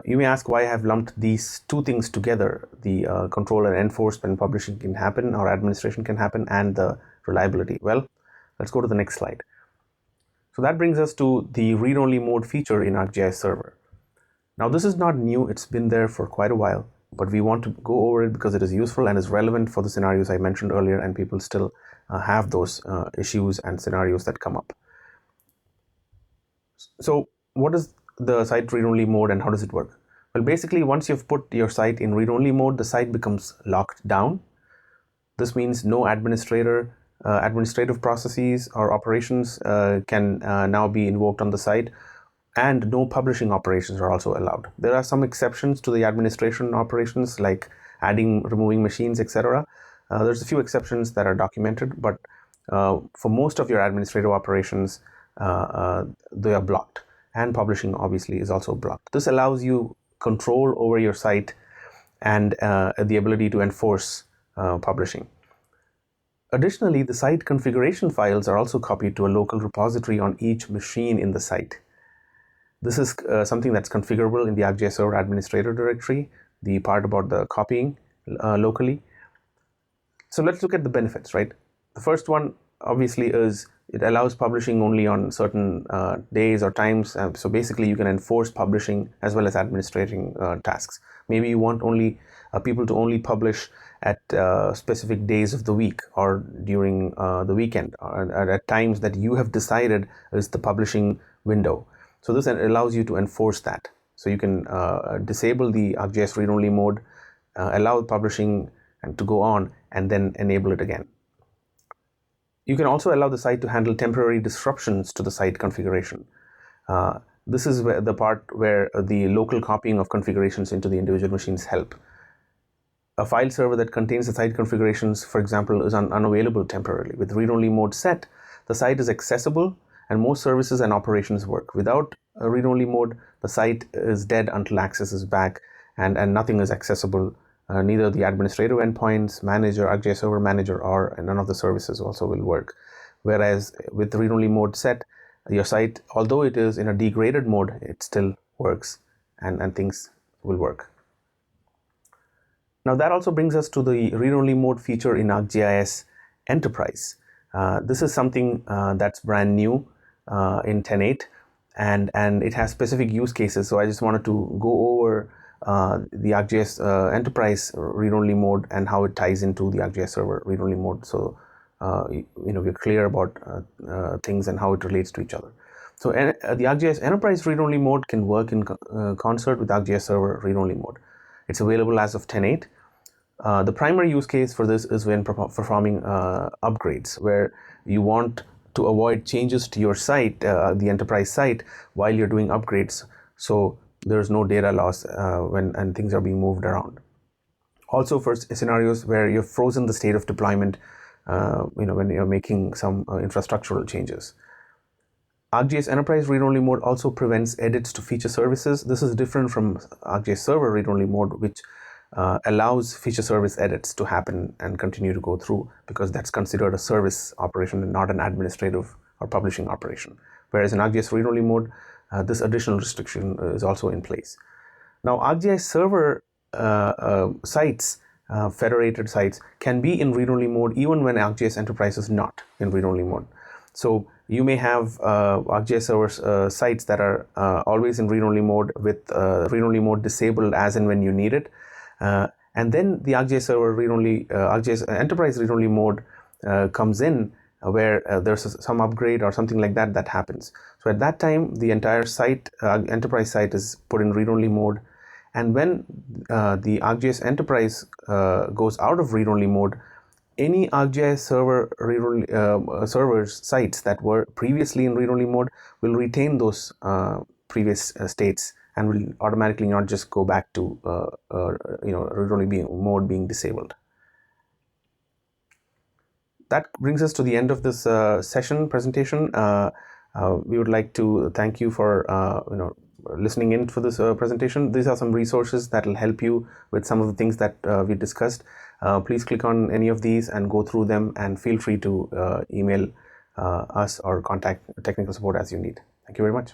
You may ask why I have lumped these two things together. The control and enforcement publishing can happen, or administration can happen, and the reliability. Well, let's go to the next slide. So that brings us to the read-only mode feature in ArcGIS Server. Now this is not new, it's been there for quite a while, but we want to go over it because it is useful and is relevant for the scenarios I mentioned earlier, and people still have those issues and scenarios that come up. So what is the site read-only mode and how does it work? Well, basically once you've put your site in read-only mode, the site becomes locked down. This means no administrative processes or operations can now be invoked on the site, and no publishing operations are also allowed. There are some exceptions to the administration operations, like adding, removing machines, etc. There's a few exceptions that are documented, but for most of your administrative operations, they are blocked, and publishing obviously is also blocked. This allows you control over your site and the ability to enforce publishing. Additionally, the site configuration files are also copied to a local repository on each machine in the site. This is something that's configurable in the ArcGIS Server administrator directory, the part about the copying locally. So let's look at the benefits, right? The first one obviously is it allows publishing only on certain days or times. So basically you can enforce publishing as well as administrating tasks. Maybe you want only people to only publish at specific days of the week or during the weekend, or at times that you have decided is the publishing window. So this allows you to enforce that. So you can disable the ArcGIS read-only mode, allow publishing and to go on, and then enable it again. You can also allow the site to handle temporary disruptions to the site configuration. This is where the part where the local copying of configurations into the individual machines help. A file server that contains the site configurations, for example, is unavailable temporarily. With read-only mode set, the site is accessible and most services and operations work. Without a read-only mode, the site is dead until access is back, and nothing is accessible. Neither the administrative endpoints, manager, ArcGIS Server Manager, or none of the services also will work. Whereas with the read-only mode set, your site, although it is in a degraded mode, it still works and things will work. Now that also brings us to the read-only mode feature in ArcGIS Enterprise. This is something that's brand new in 10.8, and it has specific use cases. So I just wanted to go over the ArcGIS Enterprise read-only mode and how it ties into the ArcGIS Server read-only mode. So we're clear about things and how it relates to each other. So the ArcGIS Enterprise read-only mode can work in concert with ArcGIS Server read-only mode. It's available as of 10.8. The primary use case for this is when performing upgrades, where you want to avoid changes to your site, the enterprise site, while you're doing upgrades, so there's no data loss when things are being moved around. Also for scenarios where you've frozen the state of deployment, when you're making some infrastructural changes. ArcGIS Enterprise read-only mode also prevents edits to feature services. This is different from ArcGIS Server read-only mode, which allows feature service edits to happen and continue to go through, because that's considered a service operation and not an administrative or publishing operation. Whereas in ArcGIS read-only mode, this additional restriction is also in place. Now, ArcGIS Server sites, federated sites, can be in read-only mode even when ArcGIS Enterprise is not in read-only mode. So you may have ArcGIS Server sites that are always in read-only mode with read-only mode disabled as and when you need it. And then the ArcGIS Server ArcGIS Enterprise read-only mode comes in where there's some upgrade or something like that happens. So at that time, the entire site, enterprise site, is put in read-only mode. And when the ArcGIS Enterprise goes out of read-only mode, any ArcGIS Server servers sites that were previously in read-only mode will retain those previous states and will automatically not just go back to read-only mode being disabled. That brings us to the end of this presentation. We would like to thank you for listening in for this presentation. These are some resources that will help you with some of the things that we discussed. Please click on any of these and go through them, and feel free to email us or contact technical support as you need. Thank you very much.